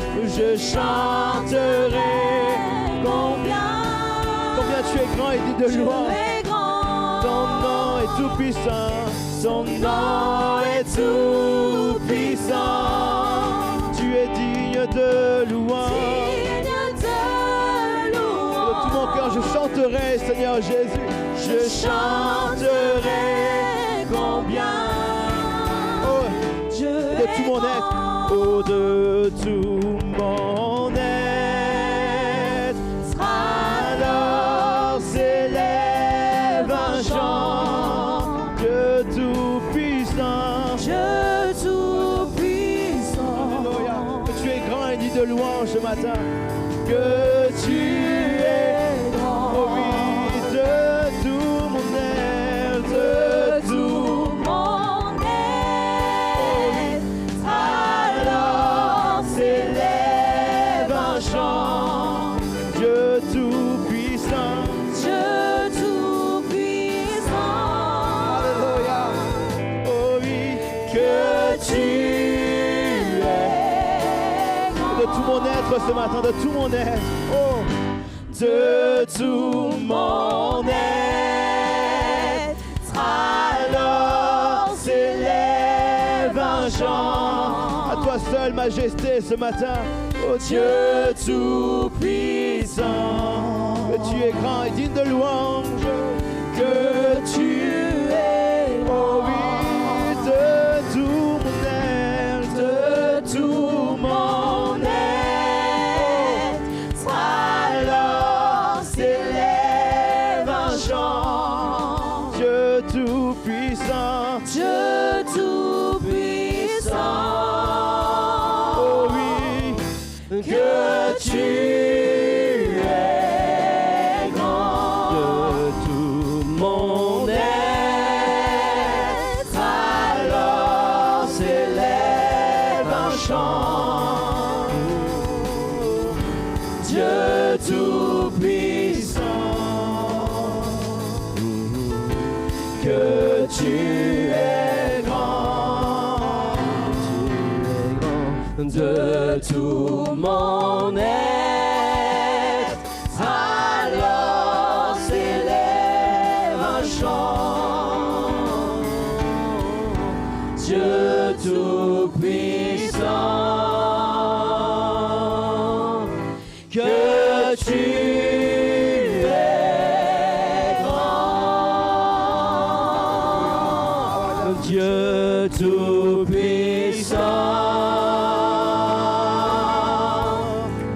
Combien tu es grand et digne de Dieu louange. est grand. Ton nom est tout puissant. Son nom est tout puissant. Tu es digne de louange. Digne de Et de tout mon cœur, je chanterai, Seigneur Jésus. Je chanterai combien oh, Dieu de est tout mon être. grand. Oh, de tout mon être. Alors s'élève un chant de tout puissant. Dieu tout-puissant. Alléluia. Que tu es grand et digne de louange ce matin. Que tu es grand. oh oui, de tout mon être, de tout mon être. Alors s'élève un chant, Dieu tout-puissant. Dieu tout-puissant. Alléluia. Oh oui, que tu es tout mon être ce matin, de tout mon être. Oh, de tout mon être. Alors s'élève un chant. À toi seul, majesté, ce matin. Oh Dieu tout-puissant. Que tu es grand et digne de louange. Que tu es, oh oui, de tout mon être, de tout mon être. Alors s'élève un chant. Dieu tout-puissant, Dieu tout-puissant. oh oui, Que tu es grand. de tout mon être. Alors s'élève un chant. Dieu tout-puissant. Que tu es grand. De tout mon être. Alors s'élève un chant. Dieu tout-puissant, que tu es grand. Dieu tout-puissant,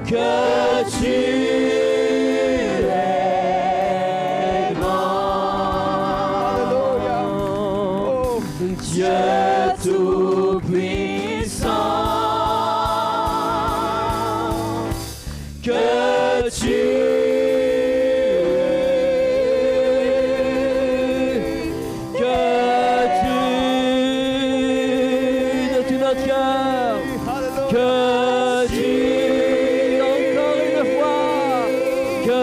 que tu es grand. Alléluia. Oh, Dieu tout-puissant, que tu de tout notre cœur, que tu, encore une fois, que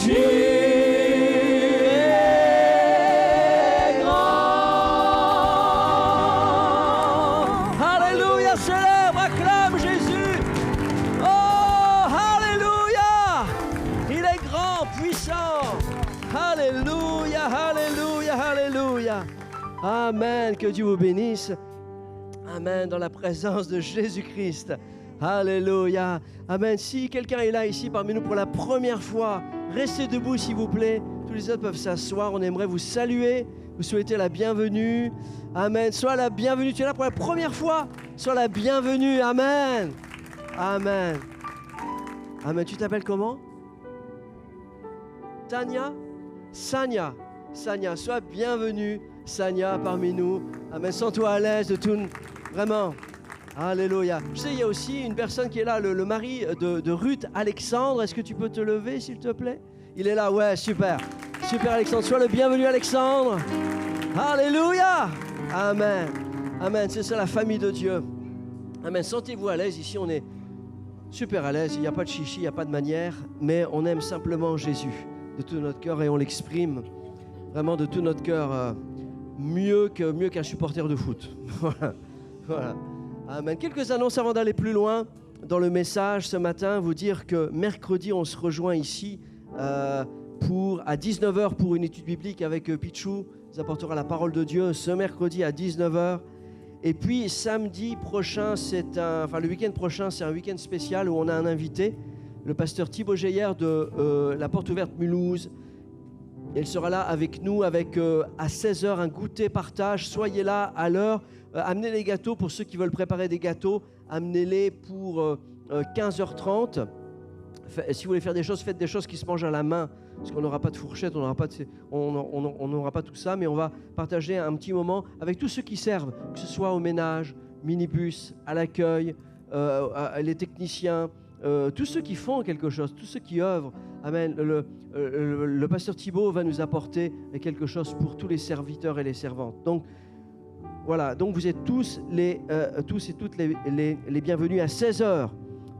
tu es grand. Alléluia, célèbre, acclame Jésus. Oh, alléluia, il est grand, puissant. Alléluia, alléluia, alléluia. Amen, que Dieu vous bénisse. Amen, dans la présence de Jésus-Christ. Alléluia. Amen. Si quelqu'un est là ici parmi nous pour la première fois, restez debout s'il vous plaît. Tous les autres peuvent s'asseoir. On aimerait vous saluer, vous souhaiter la bienvenue. Amen. Sois la bienvenue. Tu es là pour la première fois. Sois la bienvenue. Amen. Amen. Amen. Tu t'appelles comment? Tania? Sania. Sania. Sois bienvenue. Sania parmi nous. Amen. Sens-toi à l'aise de tout. Vraiment. Alléluia. Je sais, il y a aussi une personne qui est là, le mari de Ruth, Alexandre. Est-ce que tu peux te lever, s'il te plaît? Il est là, ouais, super. Super, Alexandre. Sois le bienvenu, Alexandre. Alléluia. Amen. Amen. C'est ça, la famille de Dieu. Amen. Sentez-vous à l'aise. Ici, on est super à l'aise. Il n'y a pas de chichi, il n'y a pas de manière. Mais on aime simplement Jésus de tout notre cœur et on l'exprime vraiment de tout notre cœur. Mieux qu'un supporter de foot. Voilà. Voilà. Amen. Quelques annonces avant d'aller plus loin dans le message ce matin. Vous dire que mercredi, on se rejoint ici à 19h pour une étude biblique avec Pichou. Il apportera la parole de Dieu ce mercredi à 19h. Et puis samedi prochain, le week-end prochain, c'est un week-end spécial où on a un invité, le pasteur Thibaut Geyer de la Porte Ouverte Mulhouse. Il sera là avec nous avec à 16h un goûter partage. Soyez là à l'heure. Amenez les gâteaux pour ceux qui veulent préparer des gâteaux. Amenez-les pour 15h30. Si vous voulez faire des choses, faites des choses qui se mangent à la main. Parce qu'on n'aura pas de fourchette, on n'aura pas tout ça. Mais on va partager un petit moment avec tous ceux qui servent. Que ce soit au ménage, minibus, à l'accueil, les techniciens. Tous ceux qui font quelque chose, tous ceux qui œuvrent. Amen. Le pasteur Thibaut va nous apporter quelque chose pour tous les serviteurs et les servantes. Donc, voilà. Donc, vous êtes tous et toutes les bienvenus à 16h.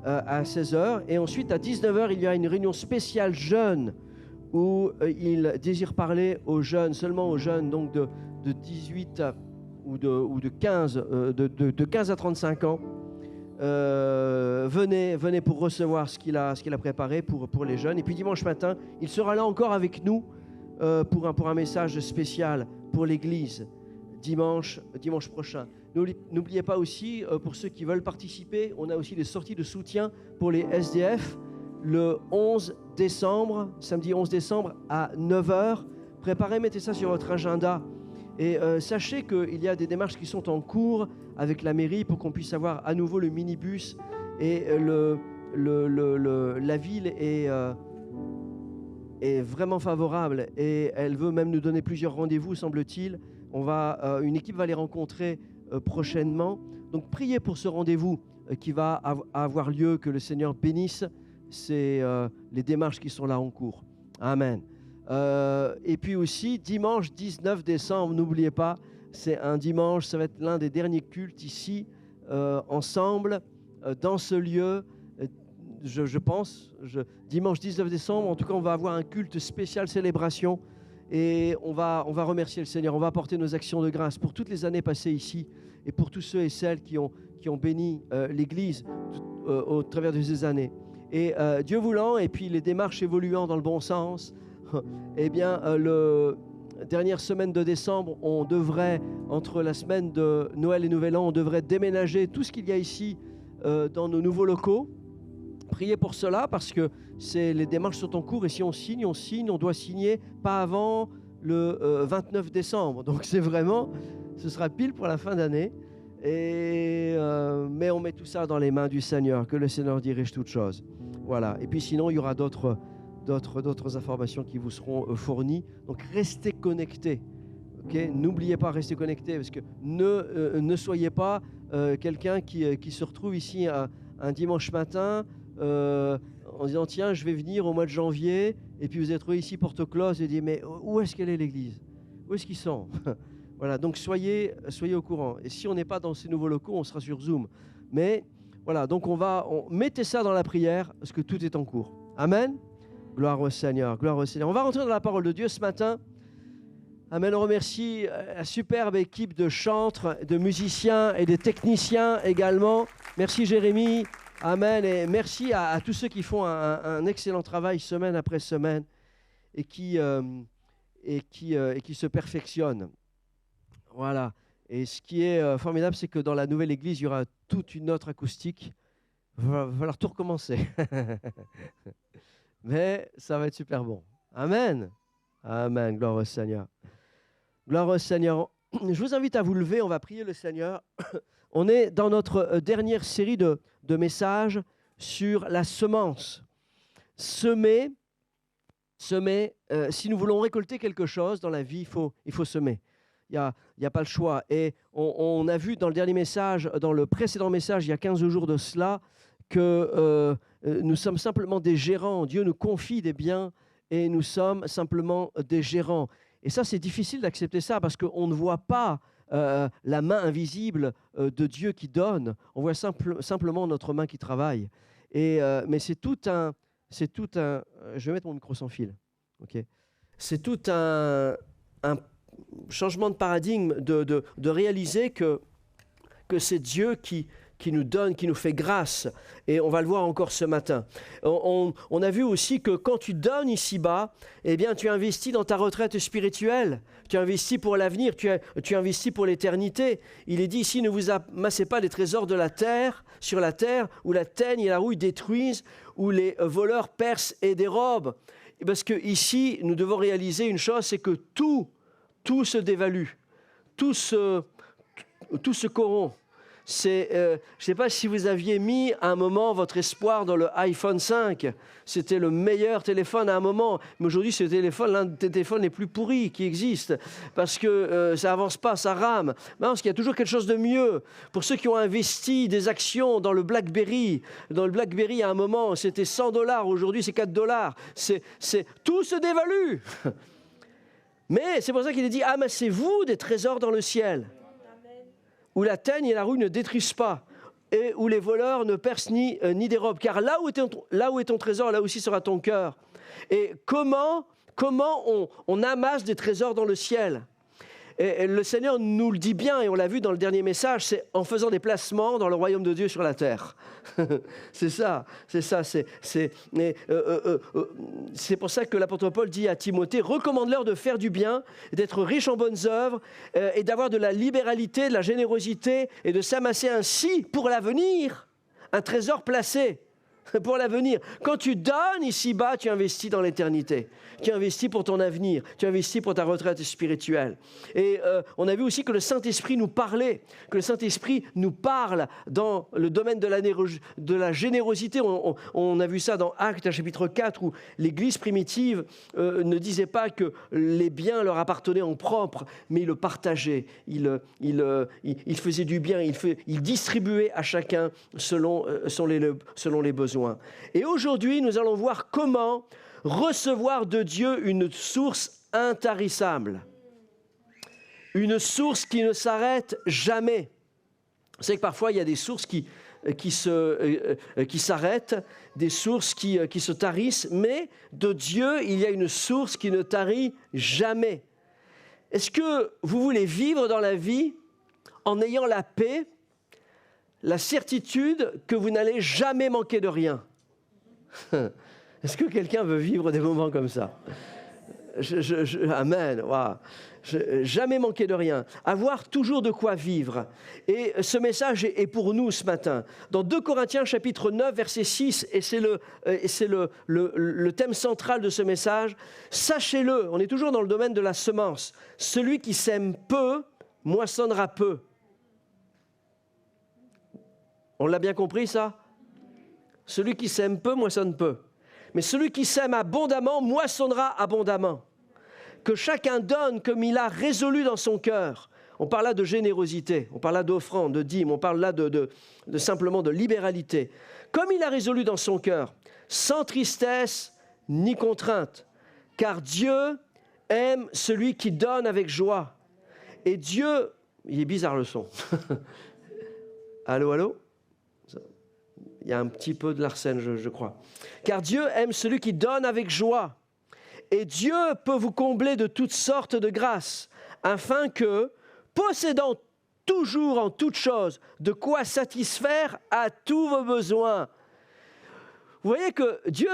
À 16h. Et ensuite, à 19h, il y a une réunion spéciale jeunes où il désire parler aux jeunes, seulement aux jeunes, donc de 18 ou de 15 à 35 ans. venez pour recevoir ce qu'il a préparé pour les jeunes. Et puis dimanche matin, il sera là encore avec nous pour un message spécial pour l'Église, dimanche prochain. N'oubliez pas aussi, pour ceux qui veulent participer, on a aussi des sorties de soutien pour les SDF le 11 décembre, samedi 11 décembre à 9h. Préparez, mettez ça sur votre agenda. Et sachez qu'il y a des démarches qui sont en cours avec la mairie pour qu'on puisse avoir à nouveau le minibus. Et la ville est vraiment favorable et elle veut même nous donner plusieurs rendez-vous, semble-t-il. Une équipe va les rencontrer prochainement. Donc priez pour ce rendez-vous qui va avoir lieu, que le Seigneur bénisse les démarches qui sont là en cours. Amen. Et puis aussi, dimanche 19 décembre, n'oubliez pas, c'est un dimanche, ça va être l'un des derniers cultes ici, ensemble, dans ce lieu, je pense, dimanche 19 décembre, en tout cas, on va avoir un culte spécial célébration et on va remercier le Seigneur, on va apporter nos actions de grâce pour toutes les années passées ici et pour tous ceux et celles qui ont béni l'Église au travers de ces années. Et Dieu voulant, et puis les démarches évoluant dans le bon sens, eh bien, dernière semaine de décembre, on devrait, entre la semaine de Noël et Nouvel An, on devrait déménager tout ce qu'il y a ici dans nos nouveaux locaux. Priez pour cela parce que les démarches sont en cours et si on signe, on doit signer pas avant le 29 décembre. Donc ce sera pile pour la fin d'année. Mais on met tout ça dans les mains du Seigneur, que le Seigneur dirige toutes choses. Voilà. Et puis sinon, il y aura d'autres informations qui vous seront fournies. Donc restez connectés. Okay? N'oubliez pas, restez connectés parce que ne soyez pas quelqu'un qui se retrouve ici un dimanche matin en disant tiens, je vais venir au mois de janvier et puis vous êtes retrouvé ici porte close et dit mais où est-ce qu'elle est l'église? Où est-ce qu'ils sont? Voilà, donc soyez au courant. Et si on n'est pas dans ces nouveaux locaux, on sera sur Zoom. Mais voilà, donc mettez ça dans la prière parce que tout est en cours. Amen. Gloire au Seigneur, gloire au Seigneur. On va rentrer dans la parole de Dieu ce matin. Amen. On remercie la superbe équipe de chantres, de musiciens et de techniciens également. Merci Jérémy. Amen. Et merci à tous ceux qui font un excellent travail semaine après semaine et qui se perfectionnent. Voilà. Et ce qui est formidable, c'est que dans la nouvelle église, il y aura toute une autre acoustique. Il va falloir tout recommencer. Mais ça va être super bon. Amen. Amen. Gloire au Seigneur. Gloire au Seigneur. Je vous invite à vous lever. On va prier le Seigneur. On est dans notre dernière série de messages sur la semence. Semer. Si nous voulons récolter quelque chose dans la vie, il faut semer. Il n'y a pas le choix. Et on a vu dans le dernier message, dans le précédent message, il y a 15 jours de cela, que nous sommes simplement des gérants. Dieu nous confie des biens et nous sommes simplement des gérants. Et ça, c'est difficile d'accepter ça parce qu'on ne voit pas la main invisible de Dieu qui donne. On voit simplement notre main qui travaille. Mais c'est tout un... Je vais mettre mon micro sans fil. Okay. C'est tout un changement de paradigme de réaliser que c'est Dieu qui nous donne, qui nous fait grâce. Et on va le voir encore ce matin. On a vu aussi que quand tu donnes ici-bas, eh bien, tu investis dans ta retraite spirituelle. Tu investis pour l'avenir, tu investis pour l'éternité. Il est dit ici, ne vous amassez pas des trésors de la terre, sur la terre, où la teigne et la rouille détruisent, où les voleurs percent et dérobent. Parce que ici, nous devons réaliser une chose, c'est que tout se dévalue, tout se corrompt. Je ne sais pas si vous aviez mis à un moment votre espoir dans le iPhone 5. C'était le meilleur téléphone à un moment. Mais aujourd'hui, ce téléphone, l'un des téléphones les plus pourris qui existent. Parce que ça n'avance pas, ça rame. Non, parce qu'il y a toujours quelque chose de mieux. Pour ceux qui ont investi des actions dans le BlackBerry, à un moment, c'était $100. Aujourd'hui, c'est $4. Tout se dévalue. Mais c'est pour ça qu'il est dit, amassez-vous des trésors dans le ciel, où la teigne et la rouille ne détruisent pas, et où les voleurs ne percent ni dérobent. Car là où est ton trésor, là aussi sera ton cœur. Et comment on amasse des trésors dans le ciel? Et le Seigneur nous le dit bien, et on l'a vu dans le dernier message, c'est en faisant des placements dans le royaume de Dieu sur la terre. C'est ça. C'est pour ça que l'apôtre Paul dit à Timothée, recommande-leur de faire du bien, d'être riche en bonnes œuvres, et d'avoir de la libéralité, de la générosité, et de s'amasser ainsi pour l'avenir, un trésor placé pour l'avenir. Quand tu donnes ici-bas, tu investis dans l'éternité. Tu investis pour ton avenir. Tu investis pour ta retraite spirituelle. Et on a vu aussi que le Saint-Esprit nous parlait, que le Saint-Esprit nous parle dans le domaine de la générosité. On a vu ça dans Actes, chapitre 4, où l'Église primitive ne disait pas que les biens leur appartenaient en propre, mais ils le partageaient. Ils faisaient du bien, ils distribuaient à chacun selon les besoins. Et aujourd'hui, nous allons voir comment recevoir de Dieu une source intarissable, une source qui ne s'arrête jamais. Vous savez que parfois, il y a des sources qui s'arrêtent, des sources qui se tarissent, mais de Dieu, il y a une source qui ne tarit jamais. Est-ce que vous voulez vivre dans la vie en ayant la paix, la certitude que vous n'allez jamais manquer de rien? Est-ce que quelqu'un veut vivre des moments comme ça? Amen. Wow. Jamais manquer de rien. Avoir toujours de quoi vivre. Et ce message est pour nous ce matin. Dans 2 Corinthiens chapitre 9, verset 6, et c'est le thème central de ce message, sachez-le, on est toujours dans le domaine de la semence. Celui qui sème peu, moissonnera peu. On l'a bien compris, ça? Celui qui sème peu, moissonne peu. Mais celui qui sème abondamment, moissonnera abondamment. Que chacun donne comme il a résolu dans son cœur. On parle là de générosité, on parle là d'offrande, de dîme, on parle là de simplement de libéralité. Comme il a résolu dans son cœur, sans tristesse ni contrainte. Car Dieu aime celui qui donne avec joie. Et Dieu... Il est bizarre le son. Allô, allô? Il y a un petit peu de l'arsène, je crois. Car Dieu aime celui qui donne avec joie. Et Dieu peut vous combler de toutes sortes de grâces, afin que, possédant toujours en toutes choses de quoi satisfaire à tous vos besoins. Vous voyez que Dieu,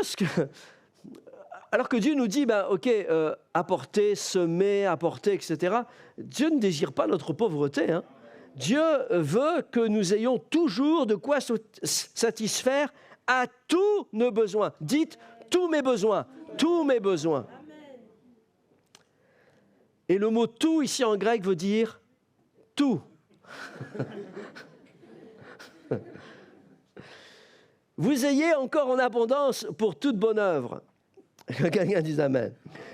alors que Dieu nous dit, apporter, semer, apporter, etc., Dieu ne désire pas notre pauvreté, hein. Dieu veut que nous ayons toujours de quoi satisfaire à tous nos besoins. Dites, tous mes besoins, tous mes besoins. Et le mot « tout » ici en grec veut dire « tout ». Vous ayez encore en abondance pour toute bonne œuvre. Quelqu'un dise Amen.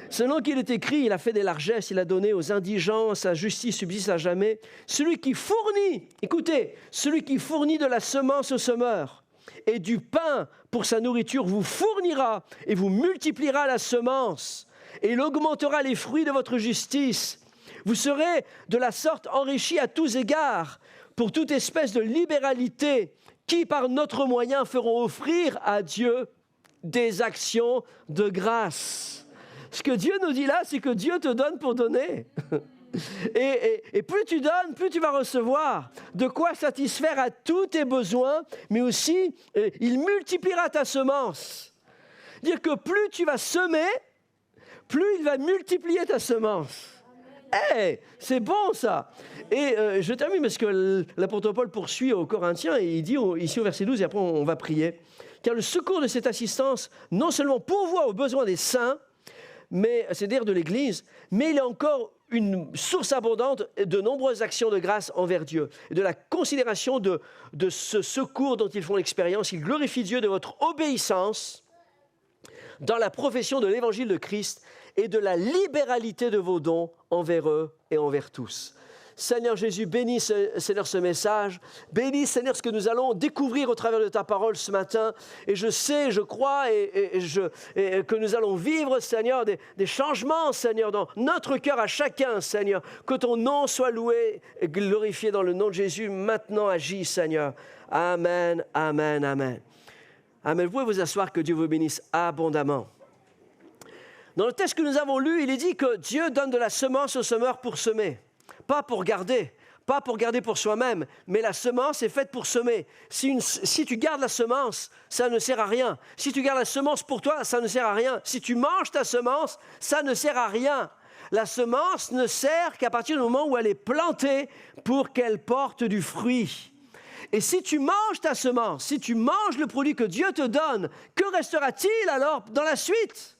Selon qu'il est écrit, il a fait des largesses, il a donné aux indigents, sa justice subsiste à jamais. Celui qui fournit, écoutez, celui qui fournit de la semence au semeur et du pain pour sa nourriture vous fournira et vous multipliera la semence et il augmentera les fruits de votre justice. Vous serez de la sorte enrichis à tous égards pour toute espèce de libéralité qui, par notre moyen, feront offrir à Dieu des actions de grâce. Ce que Dieu nous dit là, c'est que Dieu te donne pour donner. Et plus tu donnes, plus tu vas recevoir de quoi satisfaire à tous tes besoins, mais aussi, il multipliera ta semence. Dire que plus tu vas semer, plus il va multiplier ta semence. Hey, c'est bon ça. Et je termine parce que l'apôtre Paul poursuit aux Corinthiens et il dit ici au verset 12, et après on va prier, car le secours de cette assistance, non seulement pourvoit aux besoins des saints, c'est-à-dire de l'Église, mais il est encore une source abondante de nombreuses actions de grâce envers Dieu, et de la considération de ce secours dont ils font l'expérience. Ils glorifient Dieu de votre obéissance dans la profession de l'évangile de Christ et de la libéralité de vos dons envers eux et envers tous. Seigneur Jésus, bénis, Seigneur, ce message. Bénis, Seigneur, ce que nous allons découvrir au travers de ta parole ce matin. Et je sais, je crois et que nous allons vivre, Seigneur, des changements, Seigneur, dans notre cœur à chacun, Seigneur. Que ton nom soit loué et glorifié dans le nom de Jésus. Maintenant, agis, Seigneur. Amen, amen, amen. Amen. Vous pouvez vous asseoir, que Dieu vous bénisse abondamment. Dans le texte que nous avons lu, il est dit que Dieu donne de la semence au semeur pour semer. pas pour garder pour soi-même, mais la semence est faite pour semer. Si tu gardes la semence, ça ne sert à rien. Si tu gardes la semence pour toi, ça ne sert à rien. Si tu manges ta semence, ça ne sert à rien. La semence ne sert qu'à partir du moment où elle est plantée pour qu'elle porte du fruit. Et si tu manges ta semence, si tu manges le produit que Dieu te donne, que restera-t-il alors dans la suite ?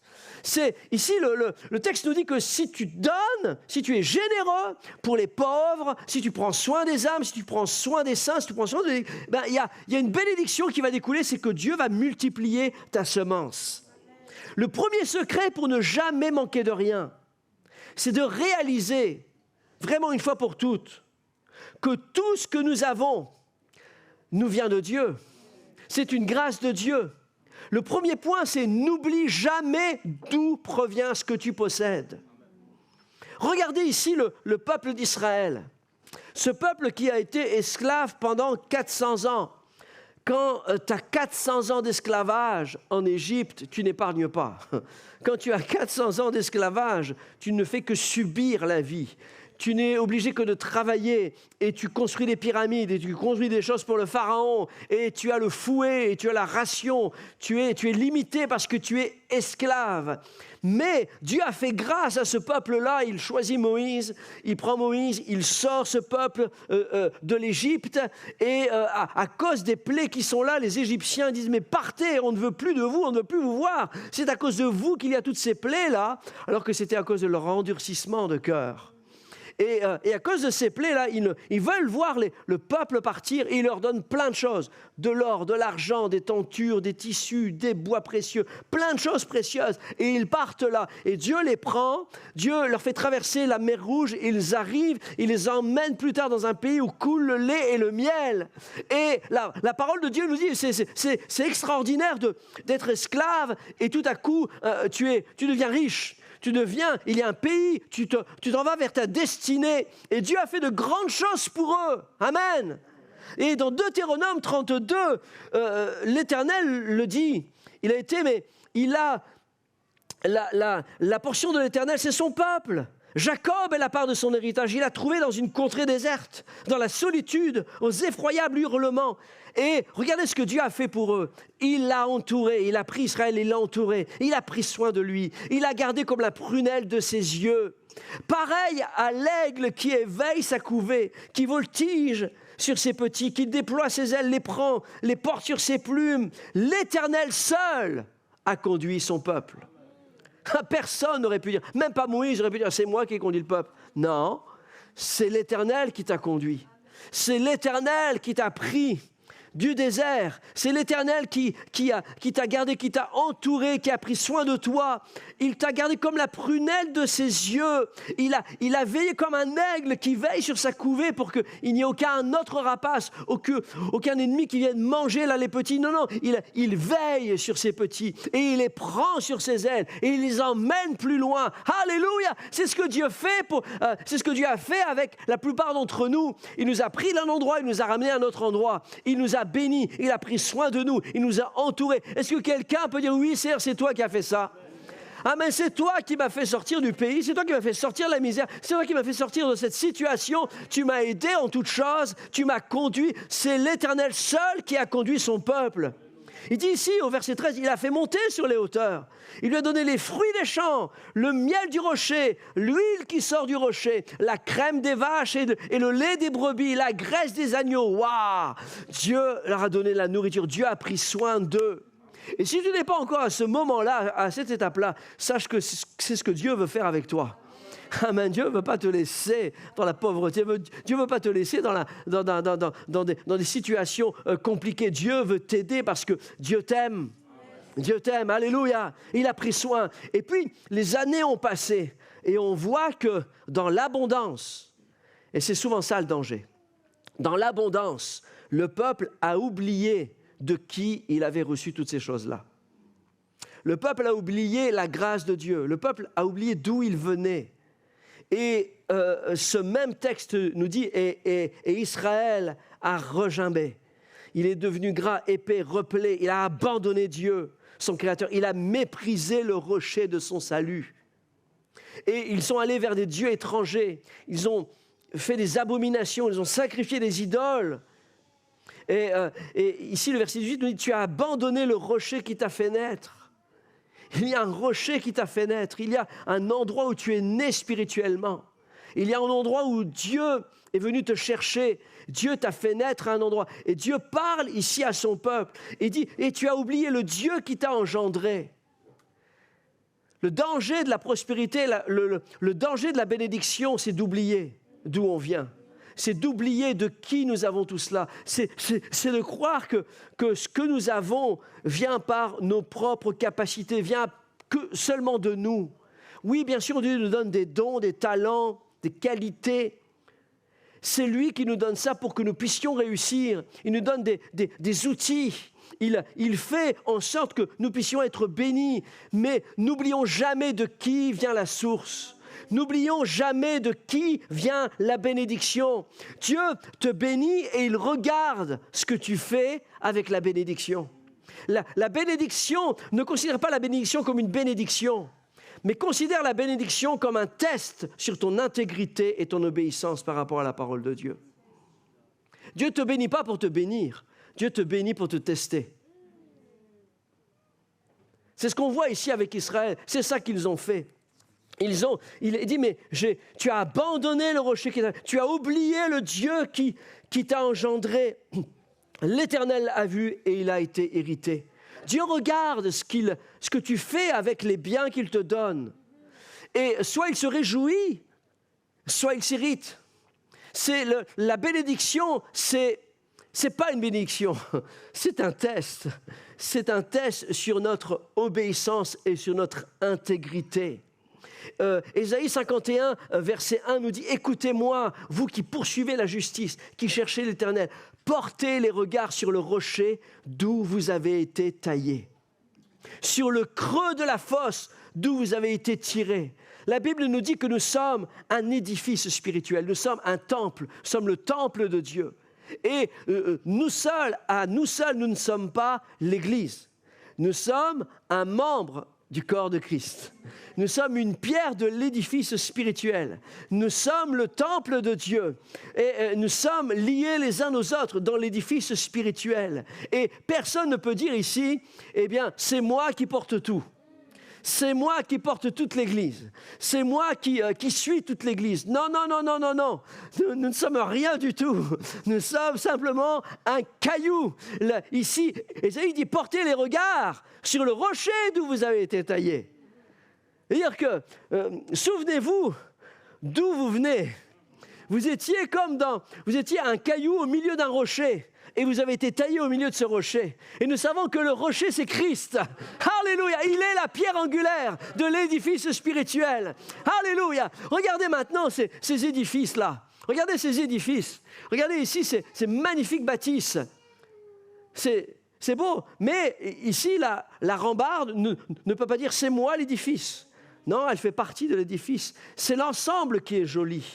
Ici, le texte nous dit que si tu donnes, si tu es généreux pour les pauvres, si tu prends soin des âmes, si tu prends soin des saints, si tu prends soin il y a une bénédiction qui va découler, c'est que Dieu va multiplier ta semence. Le premier secret pour ne jamais manquer de rien, c'est de réaliser, vraiment une fois pour toutes, que tout ce que nous avons nous vient de Dieu. C'est une grâce de Dieu. Le premier point, c'est n'oublie jamais d'où provient ce que tu possèdes. Regardez ici le peuple d'Israël. Ce peuple qui a été esclave pendant 400 ans. Quand tu as 400 ans d'esclavage en Égypte, tu n'épargnes pas. Quand tu as 400 ans d'esclavage, tu ne fais que subir la vie. Tu n'es obligé que de travailler et tu construis des pyramides et tu construis des choses pour le pharaon et tu as le fouet et tu as la ration. Tu es limité parce que tu es esclave. Mais Dieu a fait grâce à ce peuple-là. Il choisit Moïse, il prend Moïse, il sort ce peuple de l'Égypte et à cause des plaies qui sont là, les Égyptiens disent « Mais partez, on ne veut plus de vous, on ne veut plus vous voir. C'est à cause de vous qu'il y a toutes ces plaies-là. » Alors que c'était à cause de leur endurcissement de cœur. Et à cause de ces plaies-là, ils veulent voir le peuple partir et ils leur donnent plein de choses. De l'or, de l'argent, des tentures, des tissus, des bois précieux, plein de choses précieuses. Et ils partent là. Et Dieu les prend, Dieu leur fait traverser la mer Rouge, ils arrivent, il les emmène plus tard dans un pays où coule le lait et le miel. Et la parole de Dieu nous dit, c'est extraordinaire d'être esclave et tout à coup, tu deviens riche. Il y a un pays, tu t'en vas vers ta destinée. Et Dieu a fait de grandes choses pour eux. Amen. Et dans Deutéronome 32, l'Éternel le dit. La portion de l'Éternel, c'est son peuple. Jacob est la part de son héritage. Il l'a trouvé dans une contrée déserte, dans la solitude, aux effroyables hurlements. Et regardez ce que Dieu a fait pour eux. Il l'a entouré, il a pris Israël, il l'a entouré, il a pris soin de lui, il l'a gardé comme la prunelle de ses yeux. Pareil à l'aigle qui éveille sa couvée, qui voltige sur ses petits, qui déploie ses ailes, les prend, les porte sur ses plumes. L'Éternel seul a conduit son peuple. Personne n'aurait pu dire, même pas Moïse aurait pu dire, c'est moi qui ai conduit le peuple. Non, c'est l'Éternel qui t'a conduit. C'est l'Éternel qui t'a pris du désert. C'est l'Éternel qui t'a gardé, qui t'a entouré, qui a pris soin de toi. Il t'a gardé comme la prunelle de ses yeux. Il a veillé comme un aigle qui veille sur sa couvée pour qu'il n'y ait aucun autre rapace, aucun ennemi qui vienne manger là les petits. Non, il veille sur ses petits et il les prend sur ses ailes et il les emmène plus loin. Alléluia! C'est ce que Dieu fait c'est ce que Dieu a fait avec la plupart d'entre nous. Il nous a pris d'un endroit, il nous a ramené à un autre endroit. Il nous a bénis, il a pris soin de nous, il nous a entourés. Est-ce que quelqu'un peut dire oui, Seigneur, c'est toi qui as fait ça? Amen, c'est toi qui m'as fait sortir du pays, c'est toi qui m'as fait sortir de la misère, c'est toi qui m'as fait sortir de cette situation, tu m'as aidé en toutes choses, tu m'as conduit. C'est l'Éternel seul qui a conduit son peuple. Il dit ici au verset 13, il a fait monter sur les hauteurs. Il lui a donné les fruits des champs, le miel du rocher, l'huile qui sort du rocher, la crème des vaches et le lait des brebis, la graisse des agneaux. Waouh! Dieu leur a donné la nourriture. Dieu a pris soin d'eux. Et si tu n'es pas encore à ce moment-là, à cette étape-là, sache que c'est ce que Dieu veut faire avec toi. Amen. Dieu ne veut pas te laisser dans la pauvreté. Dieu ne veut pas te laisser dans des situations compliquées. Dieu veut t'aider parce que Dieu t'aime. Dieu t'aime. Alléluia. Il a pris soin. Et puis, les années ont passé et on voit que dans l'abondance, et c'est souvent ça le danger, dans l'abondance, le peuple a oublié de qui il avait reçu toutes ces choses-là. Le peuple a oublié la grâce de Dieu. Le peuple a oublié d'où il venait. Et ce même texte nous dit, et Israël a regimbé. Il est devenu gras, épais, repelé. Il a abandonné Dieu, son Créateur. Il a méprisé le rocher de son salut. Et ils sont allés vers des dieux étrangers. Ils ont fait des abominations, ils ont sacrifié des idoles. Et ici, le verset 18 nous dit, tu as abandonné le rocher qui t'a fait naître. Il y a un rocher qui t'a fait naître. Il y a un endroit où tu es né spirituellement. Il y a un endroit où Dieu est venu te chercher. Dieu t'a fait naître à un endroit. Et Dieu parle ici à son peuple et dit, et tu as oublié le Dieu qui t'a engendré. Le danger de la prospérité, le danger de la bénédiction, c'est d'oublier d'où on vient. C'est d'oublier de qui nous avons tout cela. C'est de croire que ce que nous avons vient par nos propres capacités, vient seulement de nous. Oui, bien sûr, Dieu nous donne des dons, des talents, des qualités. C'est lui qui nous donne ça pour que nous puissions réussir. Il nous donne des outils. Il fait en sorte que nous puissions être bénis. Mais n'oublions jamais de qui vient la source. N'oublions jamais de qui vient la bénédiction. Dieu te bénit et il regarde ce que tu fais avec la bénédiction. La bénédiction, ne considère pas la bénédiction comme une bénédiction, mais considère la bénédiction comme un test sur ton intégrité et ton obéissance par rapport à la parole de Dieu. Dieu ne te bénit pas pour te bénir, Dieu te bénit pour te tester. C'est ce qu'on voit ici avec Israël, c'est ça qu'ils ont fait. Il dit, mais tu as abandonné le rocher, tu as oublié le Dieu qui t'a engendré. L'Éternel a vu et il a été irrité. Dieu regarde ce que tu fais avec les biens qu'il te donne. Et soit il se réjouit, soit il s'irrite. La bénédiction, c'est pas une bénédiction, c'est un test. C'est un test sur notre obéissance et sur notre intégrité. Ésaïe 51, verset 1 nous dit « Écoutez-moi, vous qui poursuivez la justice, qui cherchez l'Éternel, portez les regards sur le rocher d'où vous avez été taillés, sur le creux de la fosse d'où vous avez été tirés. » La Bible nous dit que nous sommes un édifice spirituel, nous sommes un temple, nous sommes le temple de Dieu. Et nous seuls, nous ne sommes pas l'Église. Nous sommes un membre du corps de Christ. Nous sommes une pierre de l'édifice spirituel. Nous sommes le temple de Dieu. Et nous sommes liés les uns aux autres dans l'édifice spirituel. Et personne ne peut dire ici, eh bien, c'est moi qui porte tout. C'est moi qui porte toute l'Église. C'est moi qui suis toute l'Église. Non, non, non, non, non, non. Nous ne sommes rien du tout. Nous sommes simplement un caillou. Là, ici, Ésaïe dit, portez les regards sur le rocher d'où vous avez été taillés. C'est-à-dire que, souvenez-vous d'où vous venez. Vous étiez un caillou au milieu d'un rocher. Et vous avez été taillé au milieu de ce rocher. Et nous savons que le rocher, c'est Christ. Alléluia. Il est la pierre angulaire de l'édifice spirituel. Alléluia. Regardez maintenant ces édifices-là. Regardez ces édifices. Regardez ici ces magnifiques bâtisses. C'est beau. Mais ici, la rambarde ne peut pas dire « c'est moi l'édifice ». Non, elle fait partie de l'édifice. C'est l'ensemble qui est joli.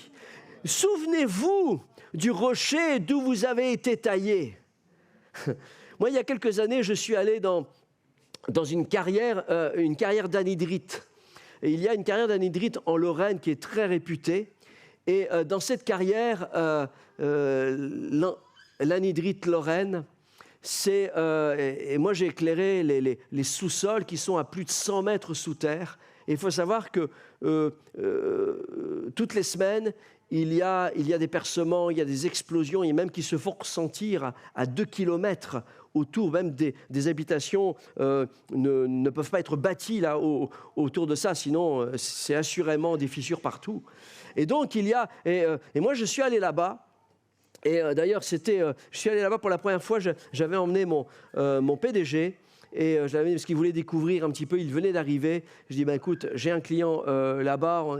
Souvenez-vous du rocher d'où vous avez été taillé. Moi, il y a quelques années, je suis allé dans une carrière d'anhydrite. Et il y a une carrière d'anhydrite en Lorraine qui est très réputée. Et dans cette carrière, l'anhydrite Lorraine, et moi j'ai éclairé les sous-sols qui sont à plus de 100 mètres sous terre. Et il faut savoir que toutes les semaines, il y a des percements, il y a des explosions, et même qui se font ressentir à 2 kilomètres autour, même des habitations ne peuvent pas être bâties là, autour de ça, sinon c'est assurément des fissures partout. Et donc et moi je suis allé là-bas, et d'ailleurs je suis allé là-bas pour la première fois, j'avais emmené mon PDG, et je l'avais parce qu'il voulait découvrir un petit peu, il venait d'arriver. Je dis, écoute, j'ai un client là-bas,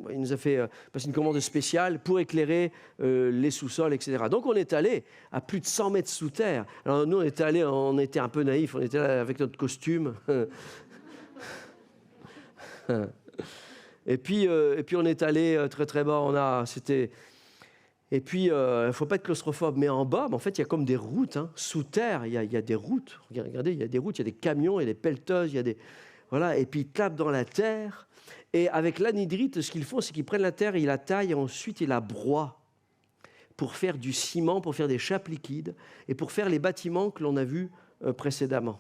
il nous a fait passer une commande spéciale pour éclairer les sous-sols, etc. Donc on est allé à plus de 100 mètres sous terre. Alors nous, on était un peu naïfs, on était là avec notre costume. et puis on est allé très très bas, Et puis, il ne faut pas être claustrophobe, mais en bas, en fait, il y a comme des routes. Sous terre, il y a des routes. Regardez, il y a des routes, il y a des camions, il y a des pelleteuses, Voilà, et puis ils tapent dans la terre. Et avec l'anhydrite, ce qu'ils font, c'est qu'ils prennent la terre, ils la taillent et ensuite ils la broient pour faire du ciment, pour faire des chapes liquides et pour faire les bâtiments que l'on a vus précédemment.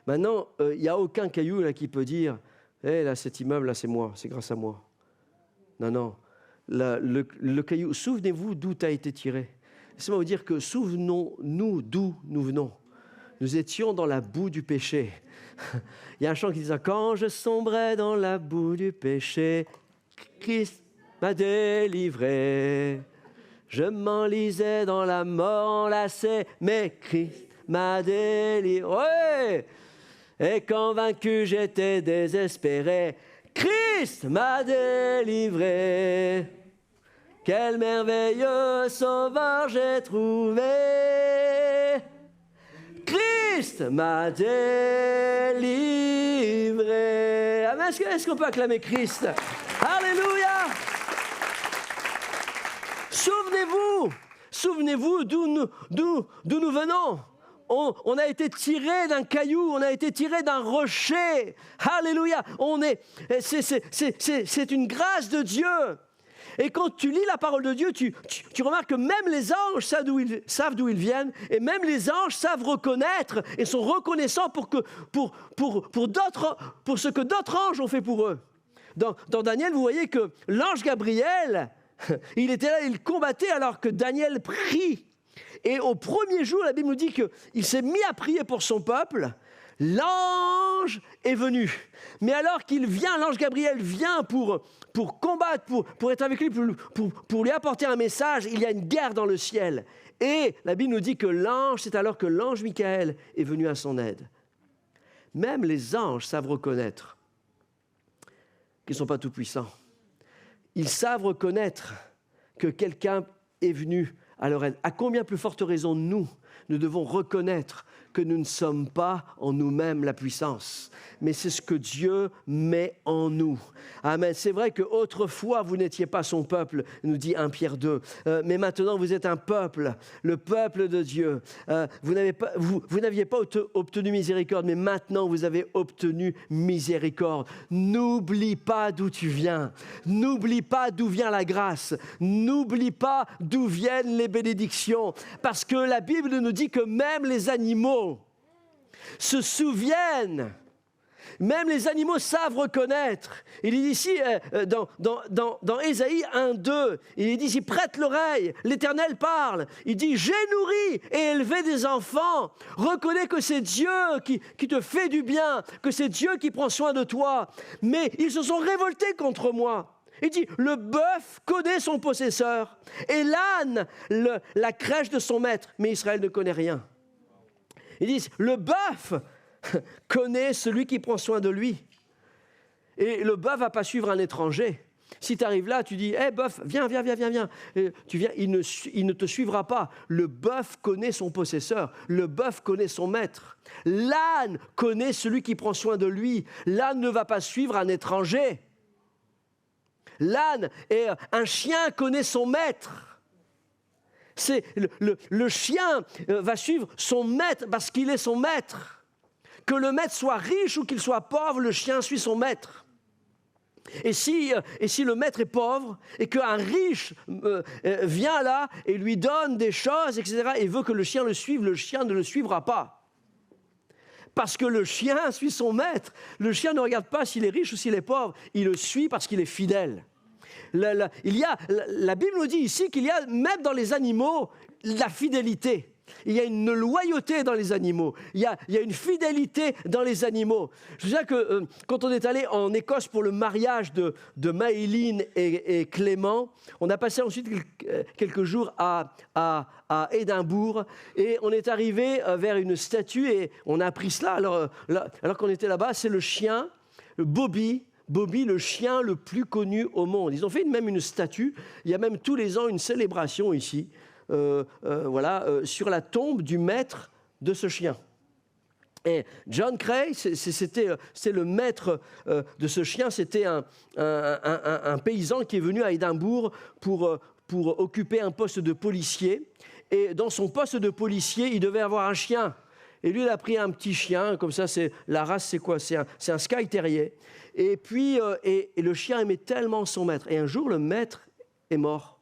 Maintenant, il n'y a aucun caillou là, qui peut dire hey, là, cet immeuble, là, c'est moi, c'est grâce à moi. Non, non. Le caillou, souvenez-vous d'où tu as été tiré. Laissez-moi vous dire que souvenons-nous d'où nous venons. Nous étions dans la boue du péché. Il y a un chant qui dit « Quand je sombrais dans la boue du péché, Christ m'a délivré. Je m'enlisais dans la mort enlacée, mais Christ m'a délivré. Ouais. Et quand vaincu, j'étais désespéré, Christ m'a délivré. Quel merveilleux sauveur j'ai trouvé. Christ m'a délivré. Amen. Est-ce qu'on peut acclamer Christ? Alléluia. Souvenez-vous d'où nous venons. On a été tiré d'un caillou, on a été tiré d'un rocher. Alléluia. C'est une grâce de Dieu. Et quand tu lis la parole de Dieu, tu remarques que même les anges savent d'où ils viennent, et même les anges savent reconnaître et sont reconnaissants pour ce que d'autres anges ont fait pour eux. Dans Daniel, vous voyez que l'ange Gabriel, il était là, il combattait alors que Daniel prie. Et au premier jour, la Bible nous dit qu'il s'est mis à prier pour son peuple. L'ange est venu. Mais alors qu'il vient, l'ange Gabriel vient pour combattre, pour être avec lui, pour lui apporter un message, il y a une guerre dans le ciel. Et la Bible nous dit que c'est alors que l'ange Michael est venu à son aide. Même les anges savent reconnaître qu'ils ne sont pas tout-puissants. Ils savent reconnaître que quelqu'un est venu à leur aide. À combien plus forte raison nous devons reconnaître que nous ne sommes pas en nous-mêmes la puissance, mais c'est ce que Dieu met en nous. Amen. C'est vrai qu'autrefois, vous n'étiez pas son peuple, nous dit 1 Pierre 2, mais maintenant vous êtes un peuple, le peuple de Dieu. Vous n'aviez pas obtenu miséricorde, mais maintenant vous avez obtenu miséricorde. N'oublie pas d'où tu viens. N'oublie pas d'où vient la grâce. N'oublie pas d'où viennent les bénédictions, parce que la Bible nous dit que même les animaux se souviennent, même les animaux savent reconnaître. Il est ici, dans Ésaïe 1:2, il est dit ici, prête l'oreille, l'Éternel parle. Il dit, j'ai nourri et élevé des enfants. Reconnais que c'est Dieu qui te fait du bien, que c'est Dieu qui prend soin de toi. Mais ils se sont révoltés contre moi. Il dit, le bœuf connaît son possesseur et l'âne, la crèche de son maître, mais Israël ne connaît rien. Ils disent, le bœuf connaît celui qui prend soin de lui. Et le bœuf ne va pas suivre un étranger. Si tu arrives là, tu dis, hé bœuf, viens. Et tu viens, il ne te suivra pas. Le bœuf connaît son possesseur. Le bœuf connaît son maître. L'âne connaît celui qui prend soin de lui. L'âne ne va pas suivre un étranger. L'âne et un chien connaît son maître. C'est le chien va suivre son maître parce qu'il est son maître. Que le maître soit riche ou qu'il soit pauvre, le chien suit son maître. Et si le maître est pauvre et qu'un riche vient là et lui donne des choses, etc., et veut que le chien le suive, le chien ne le suivra pas. Parce que le chien suit son maître. Le chien ne regarde pas s'il est riche ou s'il est pauvre. Il le suit parce qu'il est fidèle. La Bible nous dit ici qu'il y a, même dans les animaux, la fidélité. Il y a une loyauté dans les animaux. Il y a une fidélité dans les animaux. Je me souviens que quand on est allé en Écosse pour le mariage de Maëline et Clément, on a passé ensuite quelques jours à Édimbourg et on est arrivé vers une statue et on a appris cela. Alors qu'on était là-bas, c'est le chien, Bobby, le chien le plus connu au monde. Ils ont fait même une statue. Il y a même tous les ans une célébration ici, sur la tombe du maître de ce chien. Et John Cray, c'était le maître de ce chien. C'était un paysan qui est venu à Édimbourg pour occuper un poste de policier. Et dans son poste de policier, il devait avoir un chien. Et lui, il a pris un petit chien, comme ça, la race, c'est quoi? C'est un Skye Terrier. Et puis, et le chien aimait tellement son maître. Et un jour, le maître est mort.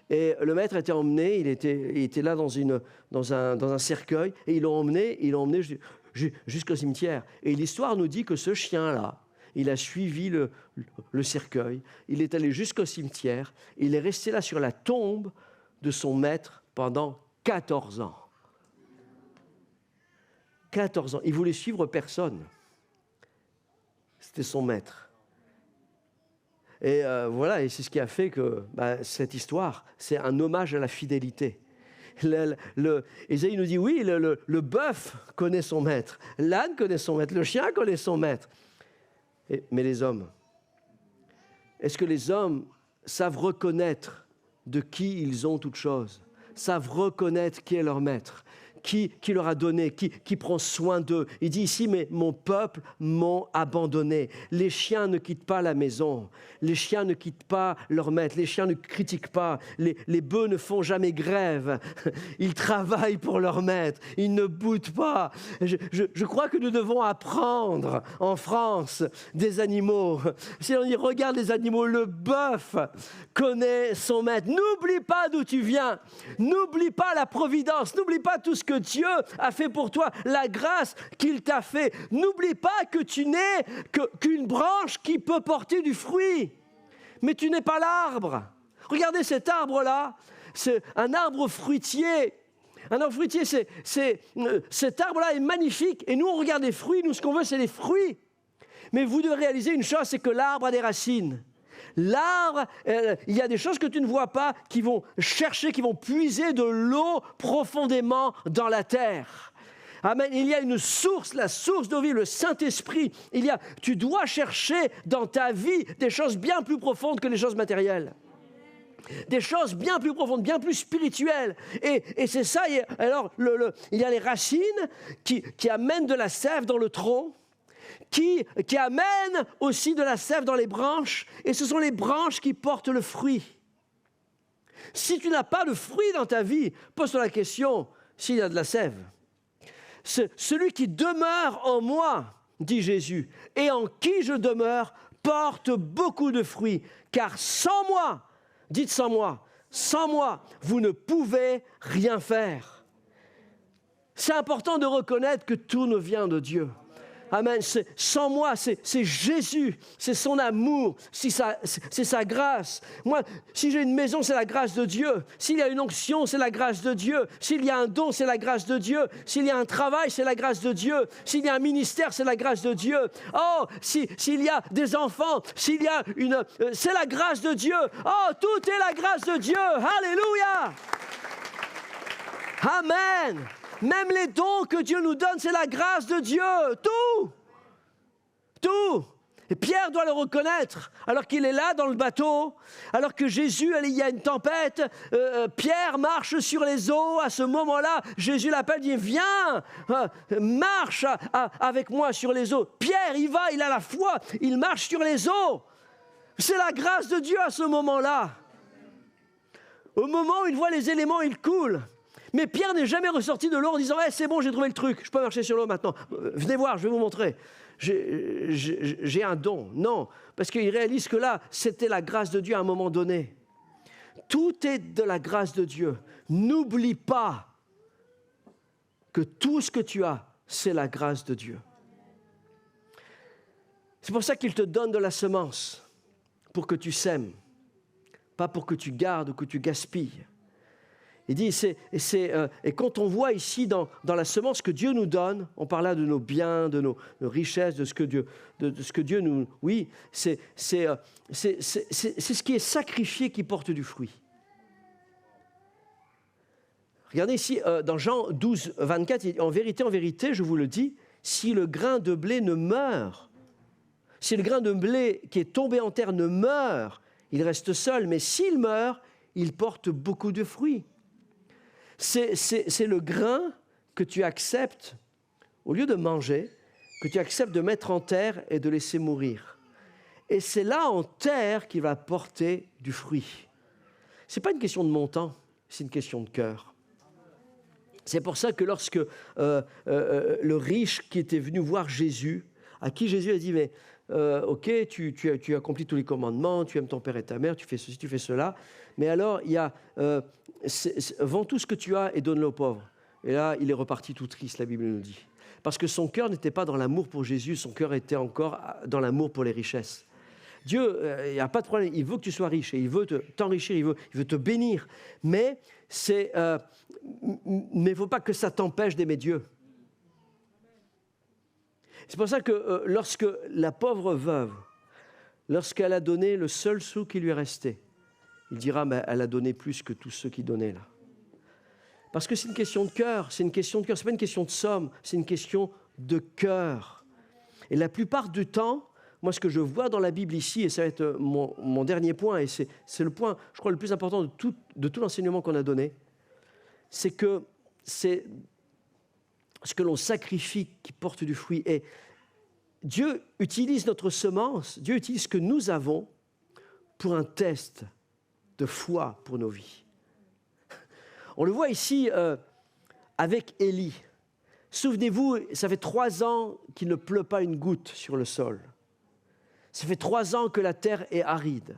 Et le maître était emmené, il était là dans un cercueil, et ils l'ont emmené jusqu'au cimetière. Et l'histoire nous dit que ce chien-là, il a suivi le cercueil, il est allé jusqu'au cimetière, il est resté là sur la tombe de son maître pendant 14 ans. 14 ans. Il voulait suivre personne. C'était son maître. Et voilà, et c'est ce qui a fait que cette histoire, c'est un hommage à la fidélité. Ésaïe nous dit, oui, le bœuf connaît son maître, l'âne connaît son maître, le chien connaît son maître. Mais les hommes, est-ce que les hommes savent reconnaître de qui ils ont toute chose, savent reconnaître qui est leur maître, qui leur a donné, qui prend soin d'eux? Il dit ici, mais mon peuple m'ont abandonné. Les chiens ne quittent pas la maison, les chiens ne quittent pas leur maître, les chiens ne critiquent pas, les bœufs ne font jamais grève, ils travaillent pour leur maître, ils ne boudent pas. Je crois que nous devons apprendre en France des animaux. Si on y regarde les animaux, le bœuf connaît son maître. N'oublie pas d'où tu viens, n'oublie pas la providence, n'oublie pas tout ce que Dieu a fait pour toi, la grâce qu'il t'a fait. N'oublie pas que tu n'es qu'une branche qui peut porter du fruit, mais tu n'es pas l'arbre. Regardez cet arbre-là, c'est un arbre fruitier. Un arbre fruitier, cet arbre-là est magnifique. Et nous, on regarde les fruits. Nous, ce qu'on veut, c'est les fruits. Mais vous devez réaliser une chose, c'est que l'arbre a des racines. L'arbre, il y a des choses que tu ne vois pas qui vont chercher, qui vont puiser de l'eau profondément dans la terre. Amen. Il y a une source, la source d'eau vive, le Saint-Esprit. Tu dois chercher dans ta vie des choses bien plus profondes que les choses matérielles. Des choses bien plus profondes, bien plus spirituelles. Et c'est ça. Alors, il y a les racines qui amènent de la sève dans le tronc, qui amènent aussi de la sève dans les branches. Et ce sont les branches qui portent le fruit. Si tu n'as pas de fruit dans ta vie, pose-toi la question s'il y a de la sève. Celui qui demeure en moi, dit Jésus, et en qui je demeure, porte beaucoup de fruits. Car sans moi, dites sans moi, vous ne pouvez rien faire. C'est important de reconnaître que tout ne vient de Dieu. Amen. Sans moi, c'est Jésus, c'est son amour, c'est sa grâce. Moi, si j'ai une maison, c'est la grâce de Dieu. S'il y a une onction, c'est la grâce de Dieu. S'il y a un don, c'est la grâce de Dieu. S'il y a un travail, c'est la grâce de Dieu. S'il y a un ministère, c'est la grâce de Dieu. Oh, s'il y a des enfants, c'est la grâce de Dieu. Oh, tout est la grâce de Dieu. Alléluia. Amen. Même les dons que Dieu nous donne, c'est la grâce de Dieu. Tout. Et Pierre doit le reconnaître. Alors qu'il est là dans le bateau, alors que Jésus, il y a une tempête, Pierre marche sur les eaux. À ce moment-là, Jésus l'appelle, dit, viens, marche avec moi sur les eaux. Pierre, il a la foi, il marche sur les eaux. C'est la grâce de Dieu à ce moment-là. Au moment où il voit les éléments, il coule. Mais Pierre n'est jamais ressorti de l'eau en disant hey, « c'est bon, j'ai trouvé le truc, je peux marcher sur l'eau maintenant. Venez voir, je vais vous montrer. J'ai un don. » Non, parce qu'il réalise que là, c'était la grâce de Dieu à un moment donné. Tout est de la grâce de Dieu. N'oublie pas que tout ce que tu as, c'est la grâce de Dieu. C'est pour ça qu'il te donne de la semence, pour que tu sèmes, pas pour que tu gardes ou que tu gaspilles. Il dit, et quand on voit ici dans la semence que Dieu nous donne, on parle là de nos biens, de nos richesses, de ce que Dieu nous... Oui, c'est ce qui est sacrifié qui porte du fruit. Regardez ici, dans Jean 12, 24, en vérité, je vous le dis, si le grain de blé ne meurt, si le grain de blé qui est tombé en terre ne meurt, il reste seul, mais s'il meurt, il porte beaucoup de fruits. C'est le grain que tu acceptes, au lieu de manger, que tu acceptes de mettre en terre et de laisser mourir. Et c'est là en terre qu'il va porter du fruit. Ce n'est pas une question de montant, c'est une question de cœur. C'est pour ça que lorsque le riche qui était venu voir Jésus, à qui Jésus a dit, mais ok, tu accomplis tous les commandements, tu aimes ton père et ta mère, tu fais ceci, tu fais cela, mais alors il y a, vends tout ce que tu as et donne-le aux pauvres. Et là, il est reparti tout triste, la Bible nous dit. Parce que son cœur n'était pas dans l'amour pour Jésus, son cœur était encore dans l'amour pour les richesses. Dieu, il n'y a pas de problème, il veut que tu sois riche et il veut t'enrichir, il veut te bénir, mais il ne faut pas que ça t'empêche d'aimer Dieu. C'est pour ça que lorsque la pauvre veuve, lorsqu'elle a donné le seul sou qui lui est resté, il dira, mais elle a donné plus que tous ceux qui donnaient là. Parce que c'est une question de cœur, ce n'est pas une question de somme, c'est une question de cœur. Et la plupart du temps, moi ce que je vois dans la Bible ici, et ça va être mon dernier point, et c'est le point, je crois, le plus important de tout l'enseignement qu'on a donné, c'est que c'est ce que l'on sacrifie qui porte du fruit. Et Dieu utilise notre semence, Dieu utilise ce que nous avons pour un test de foi pour nos vies. On le voit ici avec Élie. Souvenez-vous, ça fait 3 ans qu'il ne pleut pas une goutte sur le sol. Ça fait 3 ans que la terre est aride.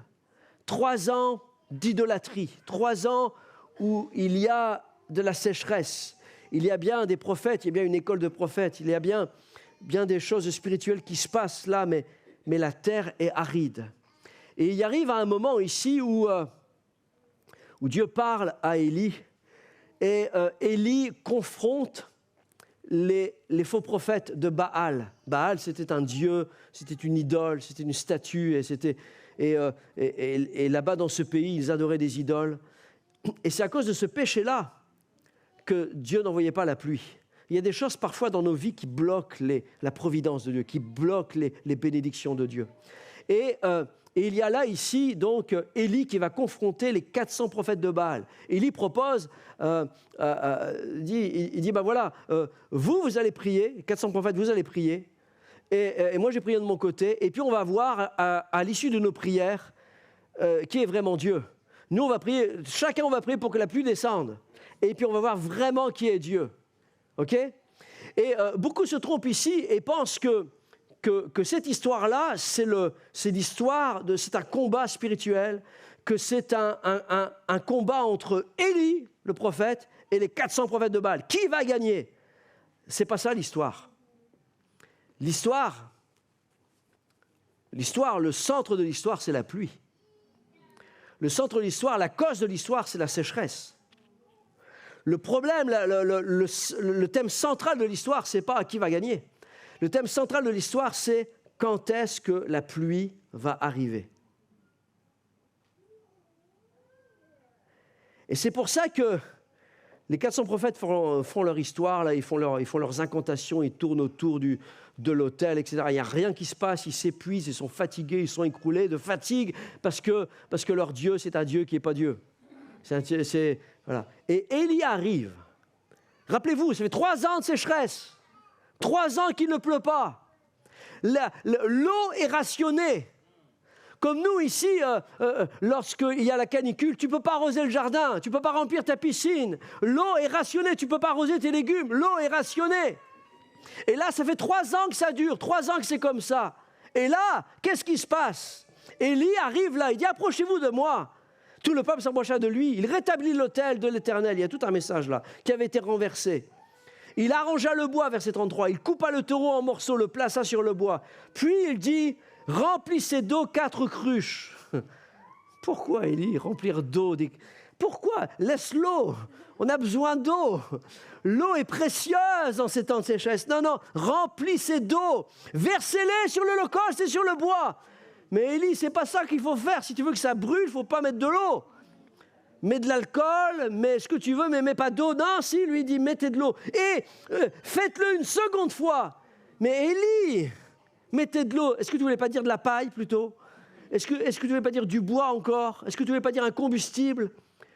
3 ans d'idolâtrie. 3 ans où il y a de la sécheresse. Il y a bien des prophètes, il y a bien une école de prophètes, il y a bien des choses spirituelles qui se passent là, mais la terre est aride. Et il arrive à un moment ici où Dieu parle à Élie, et Élie confronte les faux prophètes de Baal. Baal, c'était un dieu, c'était une idole, c'était une statue, et là-bas dans ce pays, ils adoraient des idoles. Et c'est à cause de ce péché-là que Dieu n'envoyait pas la pluie. Il y a des choses parfois dans nos vies qui bloquent la providence de Dieu, qui bloquent les bénédictions de Dieu. Et il y a là ici donc Élie qui va confronter les 400 prophètes de Baal. Élie propose, il dit ben voilà, vous allez prier, 400 prophètes, vous allez prier, et moi j'ai prié de mon côté, et puis on va voir à l'issue de nos prières qui est vraiment Dieu. Nous on va prier, chacun on va prier pour que la pluie descende, et puis on va voir vraiment qui est Dieu. Ok ? Et beaucoup se trompent ici et pensent que cette histoire-là, c'est un combat spirituel, que c'est un combat entre Élie, le prophète, et les 400 prophètes de Baal. Qui va gagner ? C'est pas ça l'histoire. L'histoire, le centre de l'histoire, c'est la pluie. Le centre de l'histoire, la cause de l'histoire, c'est la sécheresse. Le problème, le thème central de l'histoire, c'est pas qui va gagner. Le thème central de l'histoire, c'est quand est-ce que la pluie va arriver. Et c'est pour ça que les 400 prophètes font leur histoire, là, ils font leurs incantations, ils tournent autour de l'autel, etc. Il n'y a rien qui se passe, ils s'épuisent, ils sont fatigués, ils sont écroulés de fatigue parce que leur Dieu, c'est un Dieu qui n'est pas Dieu. Voilà. Et Élie arrive. Rappelez-vous, ça fait 3 ans de sécheresse. 3 ans qu'il ne pleut pas. L'eau est rationnée. Comme nous ici, lorsqu'il y a la canicule, tu ne peux pas arroser le jardin, tu ne peux pas remplir ta piscine. L'eau est rationnée, tu ne peux pas arroser tes légumes. L'eau est rationnée. Et là, ça fait 3 ans que ça dure, 3 ans que c'est comme ça. Et là, qu'est-ce qui se passe ? Élie arrive là, il dit « Approchez-vous de moi ». Tout le peuple s'approcha de lui. Il rétablit l'autel de l'Éternel. Il y a tout un message là, qui avait été renversé. Il arrangea le bois, verset 33. Il coupa le taureau en morceaux, le plaça sur le bois. Puis il dit, remplissez d'eau 4 cruches. Pourquoi, Élie, remplir d'eau Pourquoi ? Laisse l'eau. On a besoin d'eau. L'eau est précieuse dans ces temps de sécheresse. Non, remplissez d'eau. Versez-les sur l'holocauste et sur le bois. Mais Élie, c'est pas ça qu'il faut faire. Si tu veux que ça brûle, il ne faut pas mettre de l'eau. Mets de l'alcool, mets ce que tu veux, mais mets pas d'eau. Non, si, lui dit, mettez de l'eau. Et faites-le une seconde fois. Mais Élie, mettez de l'eau. Est-ce que tu ne voulais pas dire de la paille plutôt ? Est-ce que tu ne voulais pas dire du bois encore ? Est-ce que tu ne voulais pas dire un combustible ?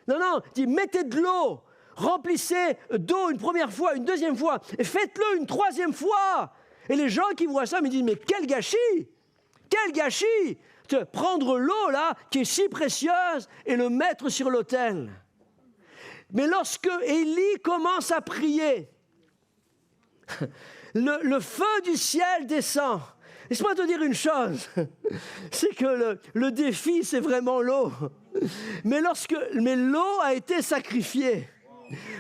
Non, dis, mettez de l'eau. Remplissez d'eau une première fois, une deuxième fois. Et faites-le une troisième fois. Et les gens qui voient ça me disent, mais quel gâchis ! Quel gâchis ! Prendre l'eau là, qui est si précieuse, et le mettre sur l'autel. Mais lorsque Élie commence à prier, le feu du ciel descend. Laisse-moi te dire une chose, c'est que le défi, c'est vraiment l'eau. Mais l'eau a été sacrifiée.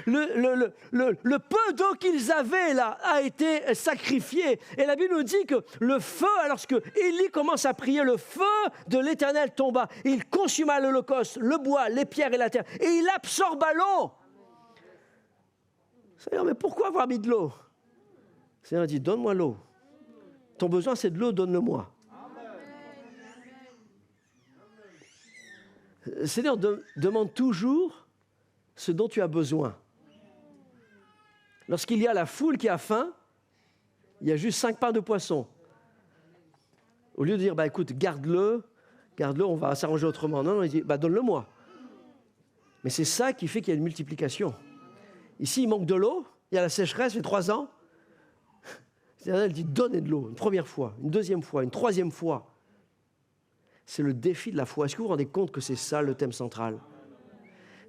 Le peu d'eau qu'ils avaient là a été sacrifié. Et la Bible nous dit que le feu, lorsque Élie commence à prier, le feu de l'Éternel tomba. Il consuma l'holocauste, le bois, les pierres et la terre. Et il absorba l'eau. Seigneur, mais pourquoi avoir mis de l'eau? Le Seigneur dit, donne-moi l'eau. Ton besoin, c'est de l'eau, donne-le-moi. Le Seigneur demande toujours ce dont tu as besoin. Lorsqu'il y a la foule qui a faim, il y a juste 5 pains de poisson. Au lieu de dire, écoute, garde-le, on va s'arranger autrement. Non, il dit, donne-le-moi. Mais c'est ça qui fait qu'il y a une multiplication. Ici, il manque de l'eau, il y a la sécheresse, ça fait 3 ans. Elle dit, donnez de l'eau, une première fois, une deuxième fois, une troisième fois. C'est le défi de la foi. Est-ce que vous vous rendez compte que c'est ça le thème central?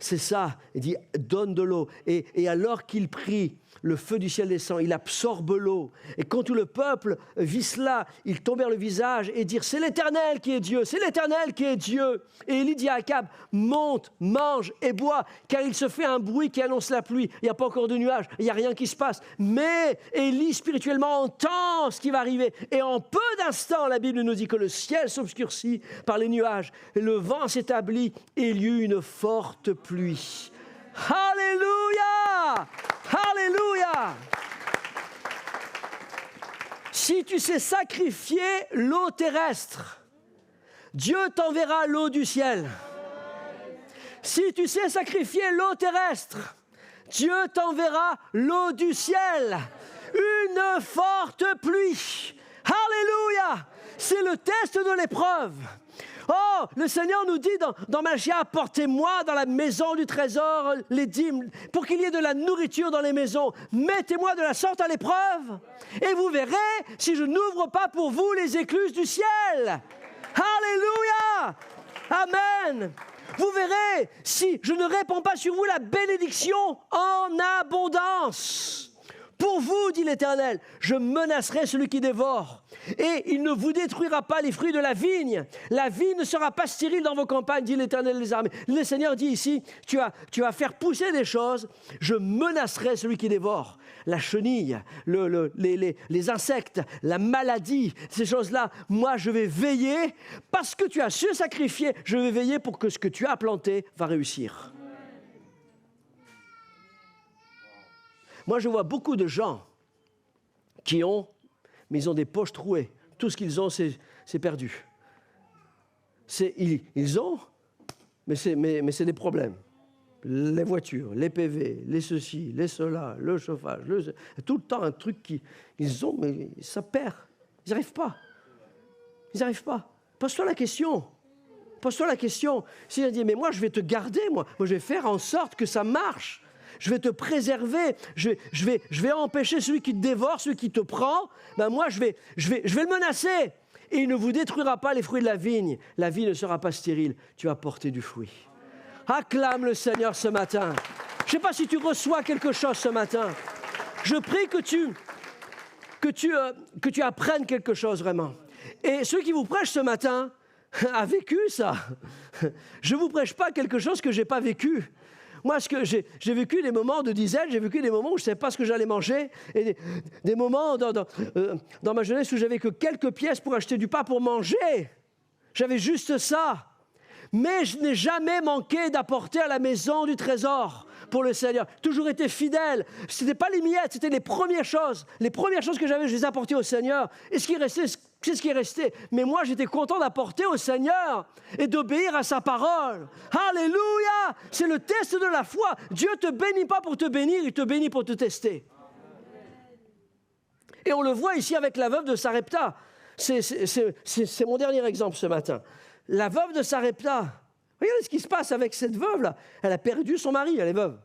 C'est ça, il dit, donne de l'eau. Et alors qu'il prie, le feu du ciel descend, il absorbe l'eau. Et quand tout le peuple vit cela, ils tombèrent le visage et dirent, c'est l'Éternel qui est Dieu, c'est l'Éternel qui est Dieu. Et Élie dit à Akab, monte, mange et bois, car il se fait un bruit qui annonce la pluie. Il n'y a pas encore de nuages, il n'y a rien qui se passe. Mais Élie, spirituellement, entend ce qui va arriver. Et en peu d'instants, la Bible nous dit que le ciel s'obscurcit par les nuages, et le vent s'établit, et il y eut une forte pluie. Alléluia! Alléluia! Si tu sais sacrifier l'eau terrestre, Dieu t'enverra l'eau du ciel. Si tu sais sacrifier l'eau terrestre, Dieu t'enverra l'eau du ciel. Une forte pluie. Alléluia! C'est le test de l'épreuve. Oh, le Seigneur nous dit dans Malachie, apportez-moi dans la maison du trésor les dîmes, pour qu'il y ait de la nourriture dans les maisons. Mettez-moi de la sorte à l'épreuve, et vous verrez si je n'ouvre pas pour vous les écluses du ciel. Alléluia! Amen! Vous verrez si je ne répands pas sur vous la bénédiction en abondance. Pour vous, dit l'Éternel, je menacerai celui qui dévore. Et il ne vous détruira pas les fruits de la vigne. La vigne ne sera pas stérile dans vos campagnes, dit l'Éternel des armées. Le Seigneur dit ici, tu vas faire pousser des choses, je menacerai celui qui dévore. La chenille, les insectes, la maladie, ces choses-là, moi je vais veiller, parce que tu as su sacrifier, je vais veiller pour que ce que tu as planté va réussir. Moi, je vois beaucoup de gens mais ils ont des poches trouées. Tout ce qu'ils ont, c'est perdu. Ils ont, mais c'est des problèmes. Les voitures, les PV, les ceci, les cela, le chauffage, tout le temps un truc qu'ils ont, mais ça perd. Ils n'y arrivent pas. Pose-toi la question. Si on dit, mais moi, je vais te garder, moi je vais faire en sorte que ça marche. Je vais te préserver, je vais empêcher celui qui te dévore, celui qui te prend, moi je vais le menacer. Et il ne vous détruira pas les fruits de la vigne. La vigne ne sera pas stérile, tu vas porter du fruit. Acclame le Seigneur ce matin. Je ne sais pas si tu reçois quelque chose ce matin. Je prie que tu apprennes quelque chose vraiment. Et ceux qui vous prêchent ce matin a vécu ça. Je ne vous prêche pas quelque chose que je n'ai pas vécu. Moi, j'ai vécu des moments de disette, j'ai vécu des moments où je ne savais pas ce que j'allais manger, et des moments dans ma jeunesse où j'avais que quelques pièces pour acheter du pain pour manger. J'avais juste ça. Mais je n'ai jamais manqué d'apporter à la maison du trésor pour le Seigneur. Toujours été fidèle. Ce n'était pas les miettes, c'était les premières choses. Les premières choses que j'avais, je les apportais au Seigneur. Et ce qui restait, c'est ce qui est resté. Mais moi, j'étais content d'apporter au Seigneur et d'obéir à sa parole. Alléluia! C'est le test de la foi. Dieu ne te bénit pas pour te bénir, il te bénit pour te tester. Et on le voit ici avec la veuve de Sarepta. C'est mon dernier exemple ce matin. La veuve de Sarepta, regardez ce qui se passe avec cette veuve-là. Elle a perdu son mari, elle est veuve.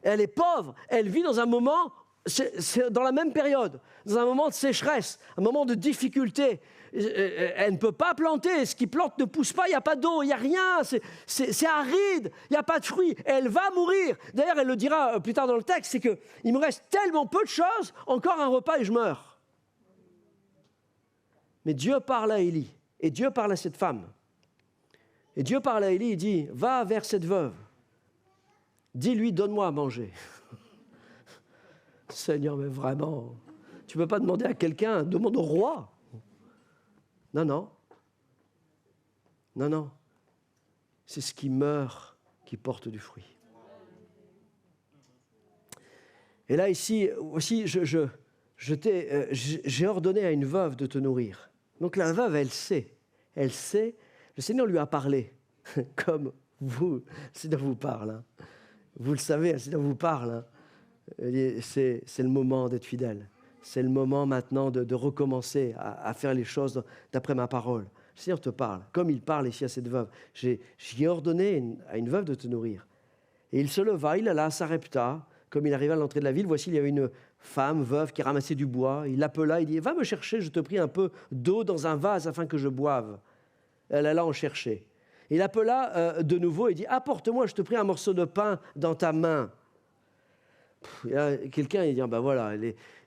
Elle est pauvre, elle vit dans un moment c'est dans la même période, dans un moment de sécheresse, un moment de difficulté. Elle ne peut pas planter, ce qui plante ne pousse pas, il n'y a pas d'eau, il n'y a rien, c'est aride, il n'y a pas de fruits, elle va mourir. D'ailleurs, elle le dira plus tard dans le texte, c'est qu'il me reste tellement peu de choses, encore un repas et je meurs. Mais Dieu parle à Élie, et Dieu parle à cette femme. Et Dieu parle à Élie, il dit, va vers cette veuve, dis-lui, donne-moi à manger. Seigneur, mais vraiment, tu ne peux pas demander à quelqu'un, demande au roi. Non, non. Non, non. C'est ce qui meurt qui porte du fruit. Et là, ici, aussi, j'ai ordonné à une veuve de te nourrir. Donc la veuve, elle sait. Elle sait. Le Seigneur lui a parlé. Comme vous, le Seigneur vous parle. Hein. Vous le savez, le Seigneur vous parle. Hein. C'est le moment d'être fidèle. C'est le moment maintenant de recommencer à faire les choses d'après ma parole. Le Seigneur te parle, comme il parle ici à cette veuve. J'ai ordonné à une veuve de te nourrir. Et il se leva, il alla à Sarepta, comme il arriva à l'entrée de la ville. Voici, il y avait une femme veuve qui ramassait du bois. Il l'appela, il dit, va me chercher, je te prie un peu d'eau dans un vase afin que je boive. Elle alla en chercher. Il appela de nouveau et dit, apporte-moi, je te prie, un morceau de pain dans ta main. Quelqu'un, il dit, ben voilà,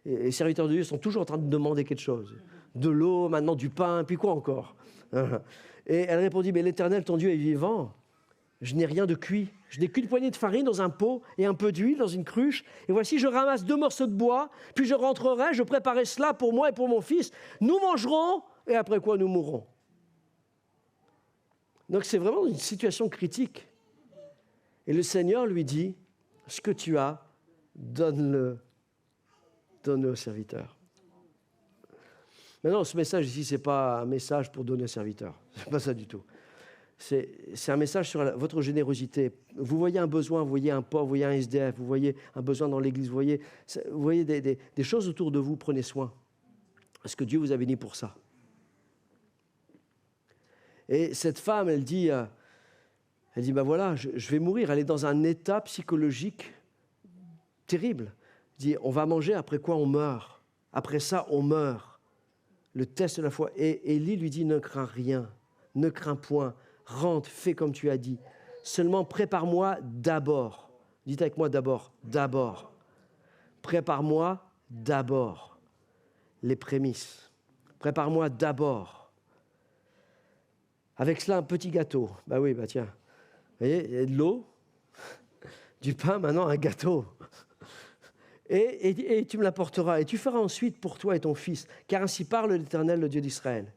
les serviteurs de Dieu sont toujours en train de demander quelque chose. De l'eau, maintenant du pain, puis quoi encore? Et elle répondit, mais l'Éternel, ton Dieu, est vivant. Je n'ai rien de cuit. Je n'ai qu'une poignée de farine dans un pot et un peu d'huile dans une cruche. Et voici, je ramasse 2 morceaux de bois, puis je rentrerai, je préparerai cela pour moi et pour mon fils. Nous mangerons, et après quoi nous mourrons. Donc c'est vraiment une situation critique. Et le Seigneur lui dit, ce que tu as, donne-le au serviteur. Maintenant, ce message ici, ce n'est pas un message pour donner au serviteur. Ce n'est pas ça du tout. C'est un message sur votre générosité. Vous voyez un besoin, vous voyez un pauvre, vous voyez un SDF, vous voyez un besoin dans l'église, vous voyez des choses autour de vous, prenez soin. Parce que Dieu vous a béni pour ça. Et cette femme, elle dit, ben voilà, je vais mourir. Elle est dans un état psychologique terrible. Elle dit, on va manger, après quoi on meurt. Après ça, on meurt. Le test de la foi. Et Élie lui dit, ne crains rien, ne crains point, rentre, fais comme tu as dit. Seulement prépare-moi d'abord. Dites avec moi d'abord, d'abord. Prépare-moi d'abord les prémices. Prépare-moi d'abord. Avec cela, un petit gâteau. Ben oui, tiens. Vous voyez, il y a de l'eau, du pain, maintenant un gâteau. Et tu me l'apporteras. Et tu feras ensuite pour toi et ton fils. Car ainsi parle l'Éternel, le Dieu d'Israël.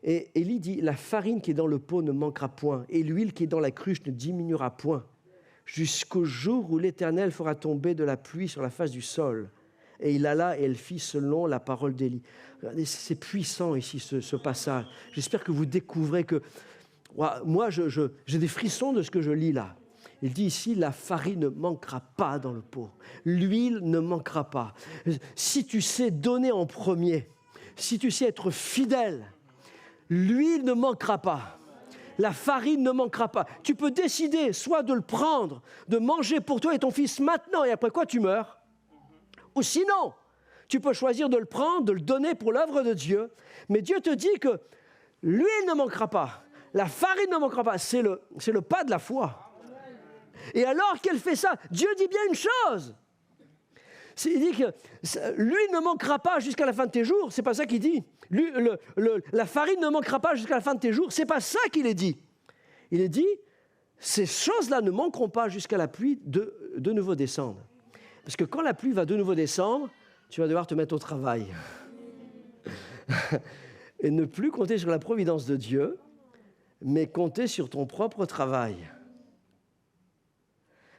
Et Élie dit, la farine qui est dans le pot ne manquera point, et l'huile qui est dans la cruche ne diminuera point, jusqu'au jour où l'Éternel fera tomber de la pluie sur la face du sol. Et il alla et elle fit selon la parole d'Élie. Regardez, c'est puissant ici, ce passage. J'espère que vous découvrez que... Moi, j'ai des frissons de ce que je lis là. Il dit ici, la farine ne manquera pas dans le pot. L'huile ne manquera pas. Si tu sais donner en premier, si tu sais être fidèle, l'huile ne manquera pas. La farine ne manquera pas. Tu peux décider soit de le prendre, de manger pour toi et ton fils maintenant, et après quoi tu meurs. Ou sinon, tu peux choisir de le prendre, de le donner pour l'œuvre de Dieu. Mais Dieu te dit que l'huile ne manquera pas. La farine ne manquera pas. C'est le pas de la foi. Et alors qu'elle fait ça, Dieu dit bien une chose. Il dit que l'huile ne manquera pas jusqu'à la fin de tes jours. C'est pas ça qu'il dit. La farine ne manquera pas jusqu'à la fin de tes jours. C'est pas ça qu'il est dit. Il est dit, ces choses-là ne manqueront pas jusqu'à la pluie de nouveau descendre. Parce que quand la pluie va de nouveau descendre, tu vas devoir te mettre au travail. Et ne plus compter sur la providence de Dieu, mais compter sur ton propre travail.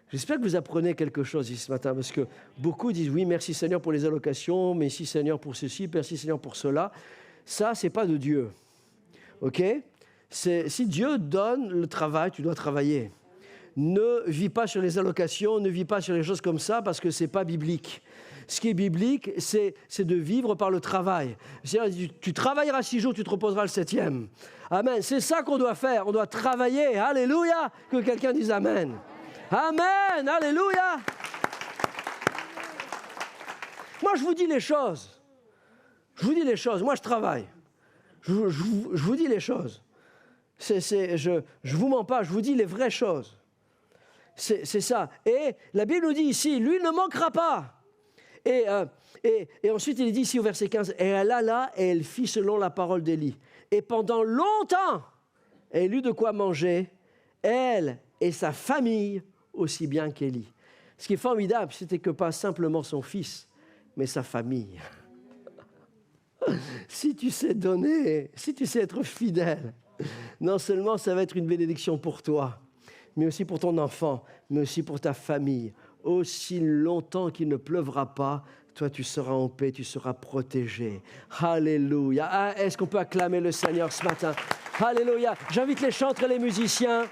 J'espère que vous apprenez quelque chose ici ce matin, parce que beaucoup disent, oui, merci Seigneur pour les allocations, merci Seigneur pour ceci, merci Seigneur pour cela. Ça, ce n'est pas de Dieu. OK ? Si Dieu donne le travail, tu dois travailler. Ne vis pas sur les allocations, ne vis pas sur les choses comme ça, parce que ce n'est pas biblique. Ce qui est biblique, c'est de vivre par le travail. C'est-à-dire, tu travailleras 6 jours, tu te reposeras le 7e. Amen. C'est ça qu'on doit faire. On doit travailler. Alléluia. Que quelqu'un dise Amen. Amen. Alléluia. Moi, je vous dis les choses. Je vous dis les choses. Moi, je travaille. Je vous dis les choses. Je vous mens pas, je vous dis les vraies choses. C'est ça. Et la Bible nous dit ici, lui ne manquera pas. Et ensuite, il est dit ici au verset 15, et elle alla et elle fit selon la parole d'Élie. Et pendant longtemps, elle eut de quoi manger, elle et sa famille, aussi bien qu'Élie. Ce qui est formidable, c'était que pas simplement son fils, mais sa famille. Si tu sais donner, si tu sais être fidèle, non seulement ça va être une bénédiction pour toi, mais aussi pour ton enfant, mais aussi pour ta famille. Aussi longtemps qu'il ne pleuvra pas, toi tu seras en paix, tu seras protégé. Alléluia. Ah, est-ce qu'on peut acclamer le Seigneur ce matin? Alléluia. J'invite les chantres et les musiciens.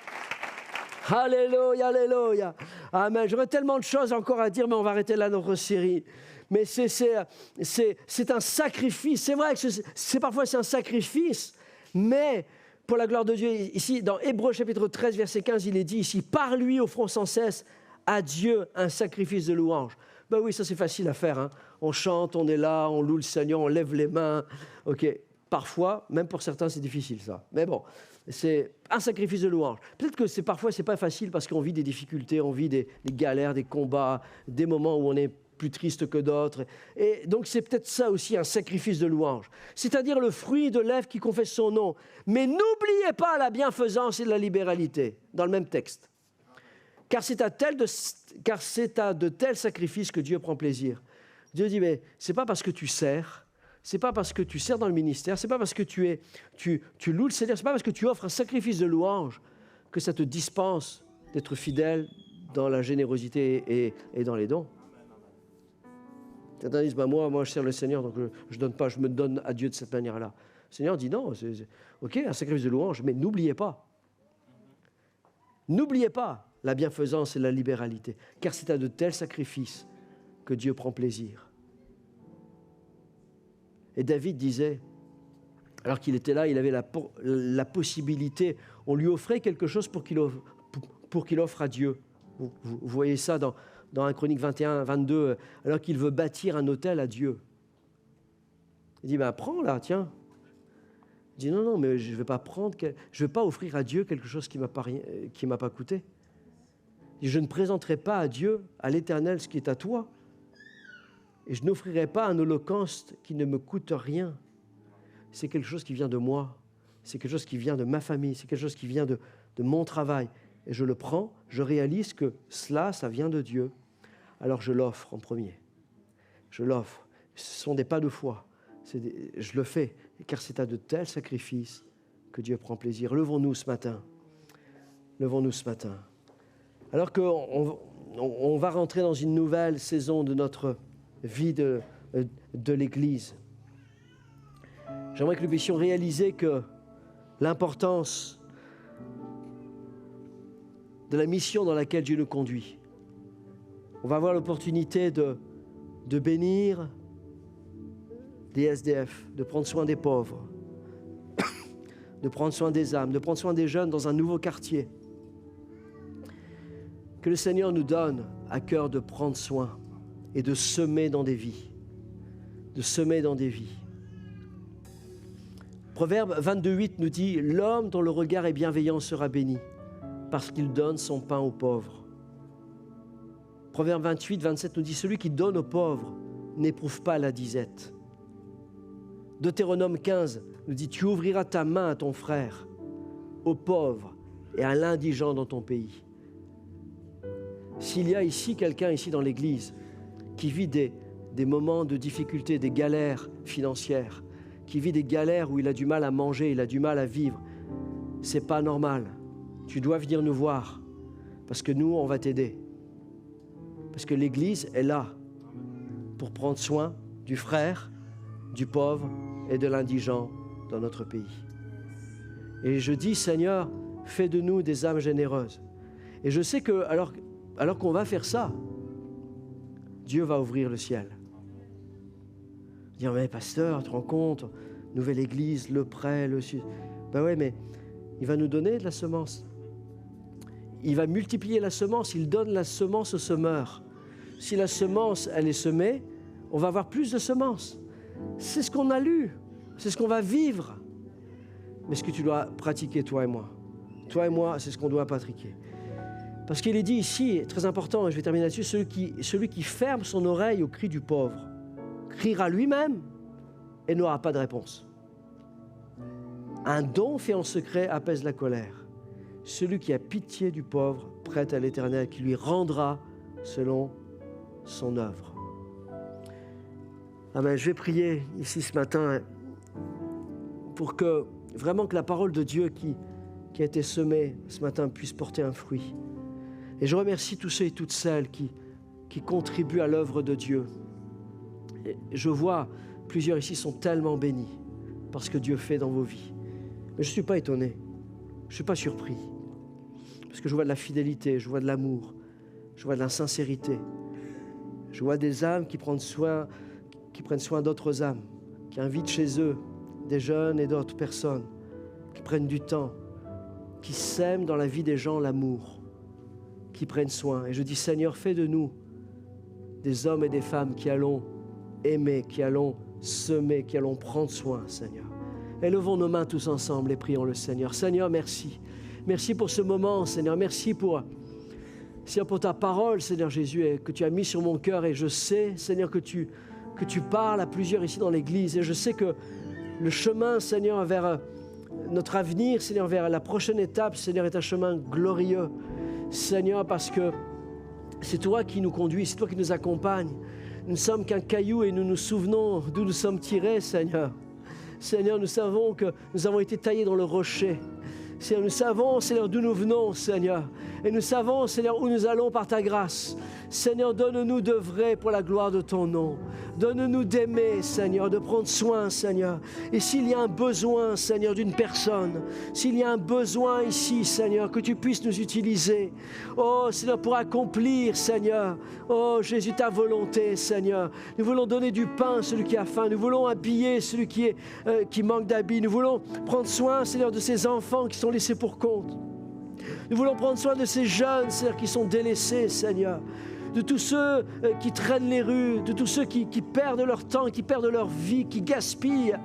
Alléluia, alléluia. Amen. J'aurais tellement de choses encore à dire, mais on va arrêter là notre série. Mais c'est un sacrifice. C'est vrai que parfois c'est un sacrifice, mais pour la gloire de Dieu, ici dans Hébreux chapitre 13, verset 15, il est dit ici, par lui offrons sans cesse à Dieu un sacrifice de louange. Ben oui, ça c'est facile à faire. Hein. On chante, on est là, on loue le Seigneur, on lève les mains. Ok. Parfois, même pour certains, c'est difficile ça. Mais bon, c'est un sacrifice de louange. Peut-être que parfois, c'est pas facile parce qu'on vit des difficultés, on vit des galères, des combats, des moments où on est plus triste que d'autres. Et donc, c'est peut-être ça aussi, un sacrifice de louange. C'est-à-dire le fruit de lèvres qui confesse son nom. Mais n'oubliez pas la bienfaisance et la libéralité, dans le même texte. Car c'est à de tels sacrifices que Dieu prend plaisir. Dieu dit, mais c'est pas parce que tu sers, c'est pas parce que tu sers dans le ministère, c'est pas parce que tu loues le Seigneur, c'est pas parce que tu offres un sacrifice de louange que ça te dispense d'être fidèle dans la générosité et dans les dons. Certains disent, moi je sers le Seigneur, donc je donne pas, je me donne à Dieu de cette manière-là. Le Seigneur dit non, ok, un sacrifice de louange, mais n'oubliez pas la bienfaisance et la libéralité, car c'est à de tels sacrifices que Dieu prend plaisir. Et David disait, alors qu'il était là, il avait la possibilité, on lui offrait quelque chose pour qu'il offre à Dieu. Vous voyez ça dans 1 Chronique 21, 22, alors qu'il veut bâtir un autel à Dieu. Il dit, prends là, tiens. Il dit, non, mais je ne vais pas prendre, je ne vais pas offrir à Dieu quelque chose qui ne m'a pas coûté. Il dit, je ne présenterai pas à Dieu, à l'Éternel, ce qui est à toi. Et je n'offrirai pas un holocauste qui ne me coûte rien. C'est quelque chose qui vient de moi. C'est quelque chose qui vient de ma famille. C'est quelque chose qui vient de mon travail. Et je le prends, je réalise que ça vient de Dieu. Alors je l'offre en premier. Je l'offre. Ce sont des pas de foi. Je le fais, car c'est à de tels sacrifices que Dieu prend plaisir. Levons-nous ce matin. Levons-nous ce matin. Alors qu'on va rentrer dans une nouvelle saison de notre vie de l'Église. J'aimerais que nous puissions réaliser que l'importance de la mission dans laquelle Dieu nous conduit. On va avoir l'opportunité de bénir des SDF, de prendre soin des pauvres, de prendre soin des âmes, de prendre soin des jeunes dans un nouveau quartier. Que le Seigneur nous donne à cœur de prendre soin et de semer dans des vies. De semer dans des vies. Proverbe 22:8 nous dit « L'homme dont le regard est bienveillant sera béni, parce qu'il donne son pain aux pauvres. » Proverbe 28:27 nous dit « Celui qui donne aux pauvres n'éprouve pas la disette. » Deutéronome 15 nous dit « Tu ouvriras ta main à ton frère, aux pauvres et à l'indigent dans ton pays. » S'il y a ici quelqu'un ici dans l'Église qui vit des moments de difficulté, des galères financières, qui vit des galères où il a du mal à manger, il a du mal à vivre, c'est pas normal. Tu dois venir nous voir parce que nous, on va t'aider. Parce que l'Église est là pour prendre soin du frère, du pauvre et de l'indigent dans notre pays. Et je dis, Seigneur, fais de nous des âmes généreuses. Et je sais que alors qu'on va faire ça, Dieu va ouvrir le ciel. Dire, mais pasteur, tu te rends compte, nouvelle église, le prêt, le sud. Ben ouais, mais il va nous donner de la semence. Il va multiplier la semence, il donne la semence au semeur. Si la semence, elle est semée, On va avoir plus de semences. C'est ce qu'on a lu. C'est ce qu'on va vivre. Mais ce que tu dois pratiquer, toi et moi. Toi et moi, c'est ce qu'on doit pratiquer. Parce qu'il est dit ici, très important, et je vais terminer là-dessus, celui qui ferme son oreille au cri du pauvre, criera lui-même et n'aura pas de réponse. Un don fait en secret apaise la colère. Celui qui a pitié du pauvre prête à l'Éternel, qui lui rendra selon son œuvre. Amen. Je vais prier ici ce matin pour que vraiment que la parole de Dieu qui a été semée ce matin puisse porter un fruit. Et je remercie tous ceux et toutes celles qui contribuent à l'œuvre de Dieu. Et je vois plusieurs ici sont tellement bénis par ce que Dieu fait dans vos vies. Mais je ne suis pas étonné, je ne suis pas surpris. Parce que je vois de la fidélité, je vois de l'amour, je vois de la sincérité. Je vois des âmes qui prennent soin d'autres âmes, qui invitent chez eux des jeunes et d'autres personnes, qui prennent du temps, qui sèment dans la vie des gens l'amour, qui prennent soin. Et je dis, Seigneur, fais de nous des hommes et des femmes qui allons aimer, qui allons semer, qui allons prendre soin, Seigneur. Élevons nos mains tous ensemble et prions le Seigneur. Seigneur, merci. Merci pour ce moment, Seigneur. Merci pour ta parole, Seigneur Jésus, et que tu as mis sur mon cœur. Et je sais, Seigneur, que tu parles à plusieurs ici dans l'Église. Et je sais que le chemin, Seigneur, vers notre avenir, Seigneur, vers la prochaine étape, Seigneur, est un chemin glorieux. Seigneur, parce que c'est toi qui nous conduis, c'est toi qui nous accompagnes. Nous ne sommes qu'un caillou et nous nous souvenons d'où nous sommes tirés, Seigneur. Seigneur, nous savons que nous avons été taillés dans le rocher. Seigneur, nous savons, Seigneur, d'où nous venons, Seigneur. Et nous savons, Seigneur, où nous allons par ta grâce. Seigneur, donne-nous d'œuvrer pour la gloire de ton nom. Donne-nous d'aimer, Seigneur, de prendre soin, Seigneur. Et s'il y a un besoin, Seigneur, d'une personne, s'il y a un besoin ici, Seigneur, que tu puisses nous utiliser. Oh, Seigneur, pour accomplir, Seigneur. Oh, Jésus, ta volonté, Seigneur. Nous voulons donner du pain à celui qui a faim. Nous voulons habiller celui qui manque d'habits. Nous voulons prendre soin, Seigneur, de ces enfants qui sont laissés pour compte. Nous voulons prendre soin de ces jeunes, Seigneur, qui sont délaissés, Seigneur. De tous ceux qui traînent les rues, de tous ceux qui perdent leur temps, qui perdent leur vie, qui gaspillent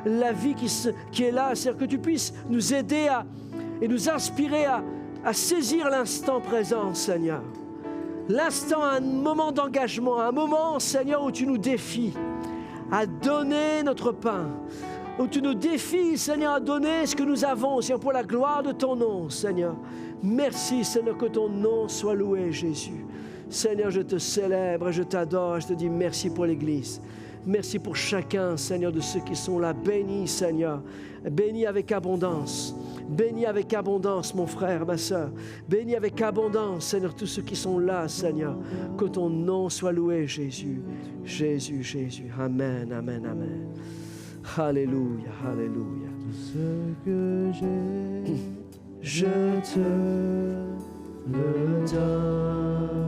la vie qui est là. Seigneur, que tu puisses nous aider et nous inspirer à saisir l'instant présent, Seigneur. L'instant, un moment d'engagement, un moment, Seigneur, où tu nous défies à donner notre pain, où tu nous défies, Seigneur, à donner ce que nous avons, Seigneur, pour la gloire de ton nom, Seigneur. Merci, Seigneur, que ton nom soit loué, Jésus. Seigneur, je te célèbre, je t'adore, je te dis merci pour l'Église. Merci pour chacun, Seigneur, de ceux qui sont là. Bénis, Seigneur. Bénis avec abondance. Bénis avec abondance, mon frère, ma soeur. Bénis avec abondance, Seigneur, tous ceux qui sont là, Seigneur. Que ton nom soit loué, Jésus. Jésus, Jésus. Amen, amen, amen. Alléluia, alléluia. Tout ce que j'ai, Je te le donne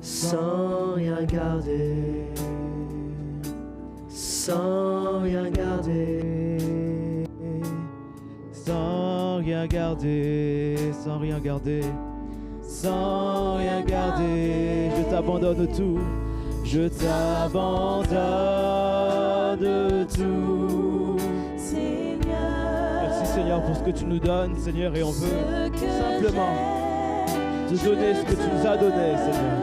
sans rien garder, sans rien garder. sans rien garder, sans rien garder, sans rien garder. Je t'abandonne tout, je t'abandonne tout. Merci Seigneur pour ce que tu nous donnes, Seigneur, et on veut simplement te donner ce que tu nous as donné, Seigneur.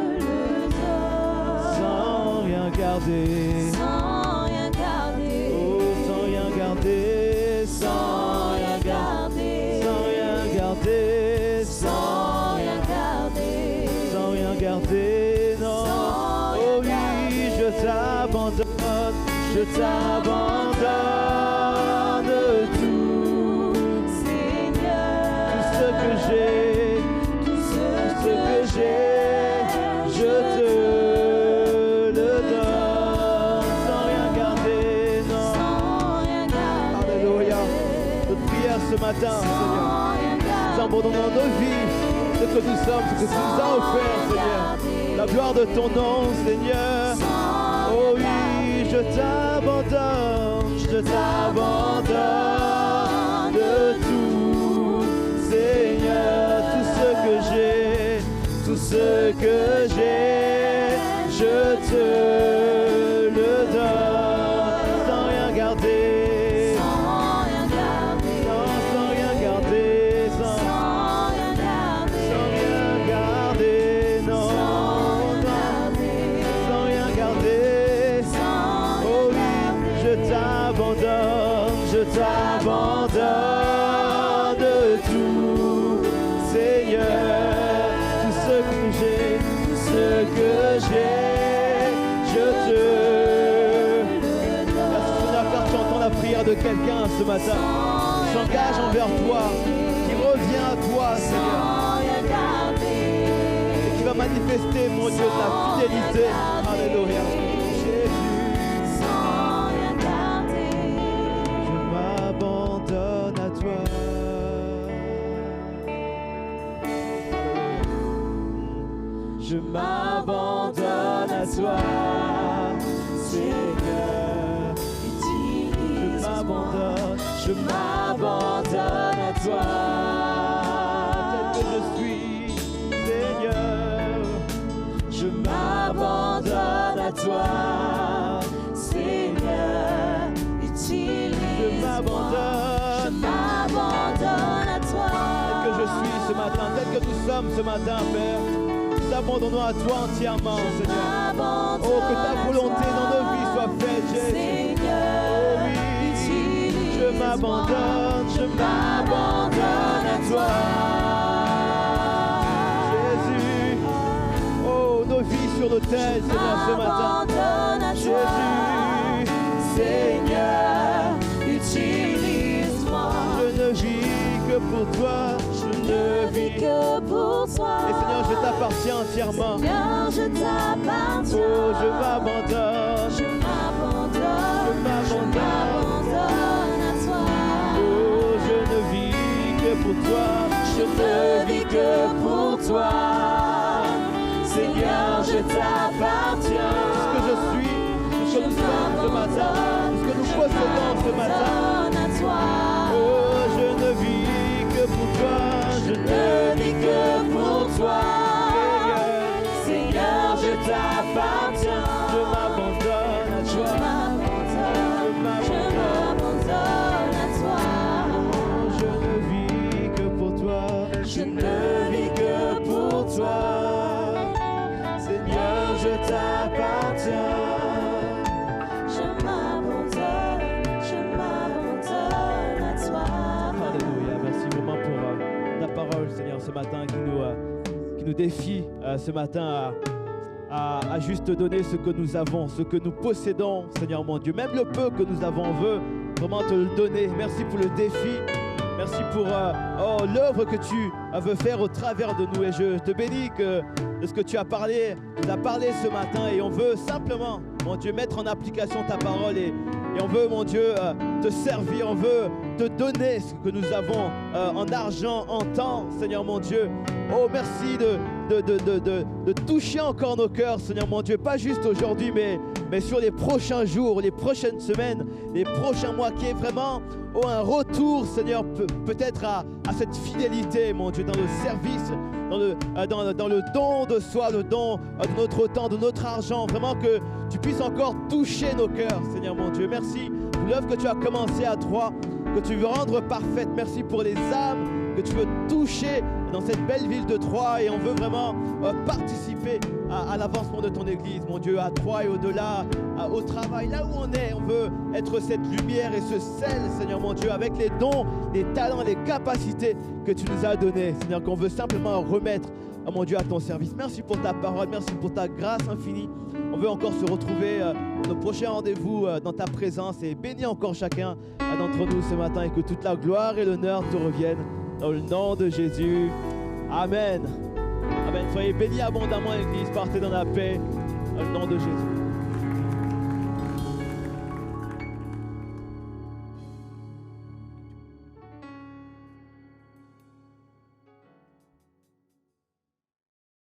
Sans rien garder, Sans rien garder, oh, sans rien garder, sans rien garder, sans rien garder, sans rien garder, sans rien garder, non. sans Oh rien oui, je t'abandonne, je t'abandonne tout, Seigneur, tout ce que j'ai, tout ce ce que j'ai, je te le donne, sans rien garder, non. sans rien garder, Alléluia. Notre prière ce matin, Seigneur, sans rien nous garder, abandonnons nos vies, ce que nous sommes, ce que tu nous as offert, Seigneur. La gloire de ton nom, Seigneur. Oh oui, je t'abandonne de tout, Seigneur, tout ce que j'ai, je te t'abandonne tout, Seigneur, tout ce que j'ai, je te la prière de quelqu'un ce matin s'engage envers toi, qui revient à toi, Seigneur, et qui va manifester, mon Dieu, ta fidélité. Alléluia. Jésus, je m'abandonne à toi. Je m'abandonne à toi, Seigneur. Je m'abandonne à toi, tel que je suis, Seigneur. Je m'abandonne à toi, Seigneur. Utilise-moi. Je m'abandonne à toi, tel que je suis ce matin, tel que nous sommes ce matin, Père. Nous abandonnons à toi entièrement, Seigneur. Oh, que ta volonté dans nos vies soit faite, Jésus. Je m'abandonne à toi, Jésus. Oh, nos vies sur l'autel, Seigneur, ce matin. Jésus, Seigneur, utilise-moi. Je ne vis que pour toi, je ne vis que pour toi. Et Seigneur, je t'appartiens entièrement. Seigneur, je t'appartiens. Oh, je m'abandonne. Je m'abandonne. Pour toi, je ne vis que pour toi, Seigneur, je t'appartiens. Ce que je suis, ce que nous sommes ce matin, ce que nous possédons ce matin. Oh, je ne vis que pour toi, je ne vis que pour toi, Seigneur, je t'appartiens. Je m'abandonne à toi. Je ne vis que pour toi, Seigneur, je t'appartiens. Je m'abandonne à toi. Alléluia, merci vraiment pour ta parole, Seigneur, ce matin qui nous défie ce matin à juste donner ce que nous avons, ce que nous possédons, Seigneur mon Dieu. Même le peu que nous avons, on veut vraiment te le donner. Merci pour le défi. Merci pour l'œuvre que tu veux faire au travers de nous. Et je te bénis de ce que tu as parlé ce matin. Et on veut simplement, mon Dieu, mettre en application ta parole. Et on veut, mon Dieu, te servir. On veut te donner ce que nous avons en argent, en temps, Seigneur mon Dieu. Oh, merci de toucher encore nos cœurs, Seigneur mon Dieu. Pas juste aujourd'hui, mais sur les prochains jours, les prochaines semaines, les prochains mois, qui est vraiment un retour, Seigneur, peut-être à cette fidélité, mon Dieu, dans le service, dans le don de soi, le don de notre temps, de notre argent. Vraiment que tu puisses encore toucher nos cœurs, Seigneur mon Dieu. Merci pour l'œuvre que tu as commencé à Troyes, que tu veux rendre parfaite. Merci pour les âmes que tu veux toucher dans cette belle ville de Troyes. Et on veut vraiment participer à l'avancement de ton Église, mon Dieu, à Troyes et au-delà, au travail, là où on est. On veut être cette lumière et ce sel, Seigneur mon Dieu, avec les dons, les talents, les capacités que tu nous as donnés, Seigneur, qu'on veut simplement remettre, mon Dieu, à ton service. Merci pour ta parole, merci pour ta grâce infinie. On veut encore se retrouver nos prochains rendez-vous dans ta présence, et bénis encore chacun d'entre nous ce matin, et que toute la gloire et l'honneur te reviennent dans le nom de Jésus. Amen. Amen. Soyez bénis abondamment, Église. Partez dans la paix, dans le nom de Jésus.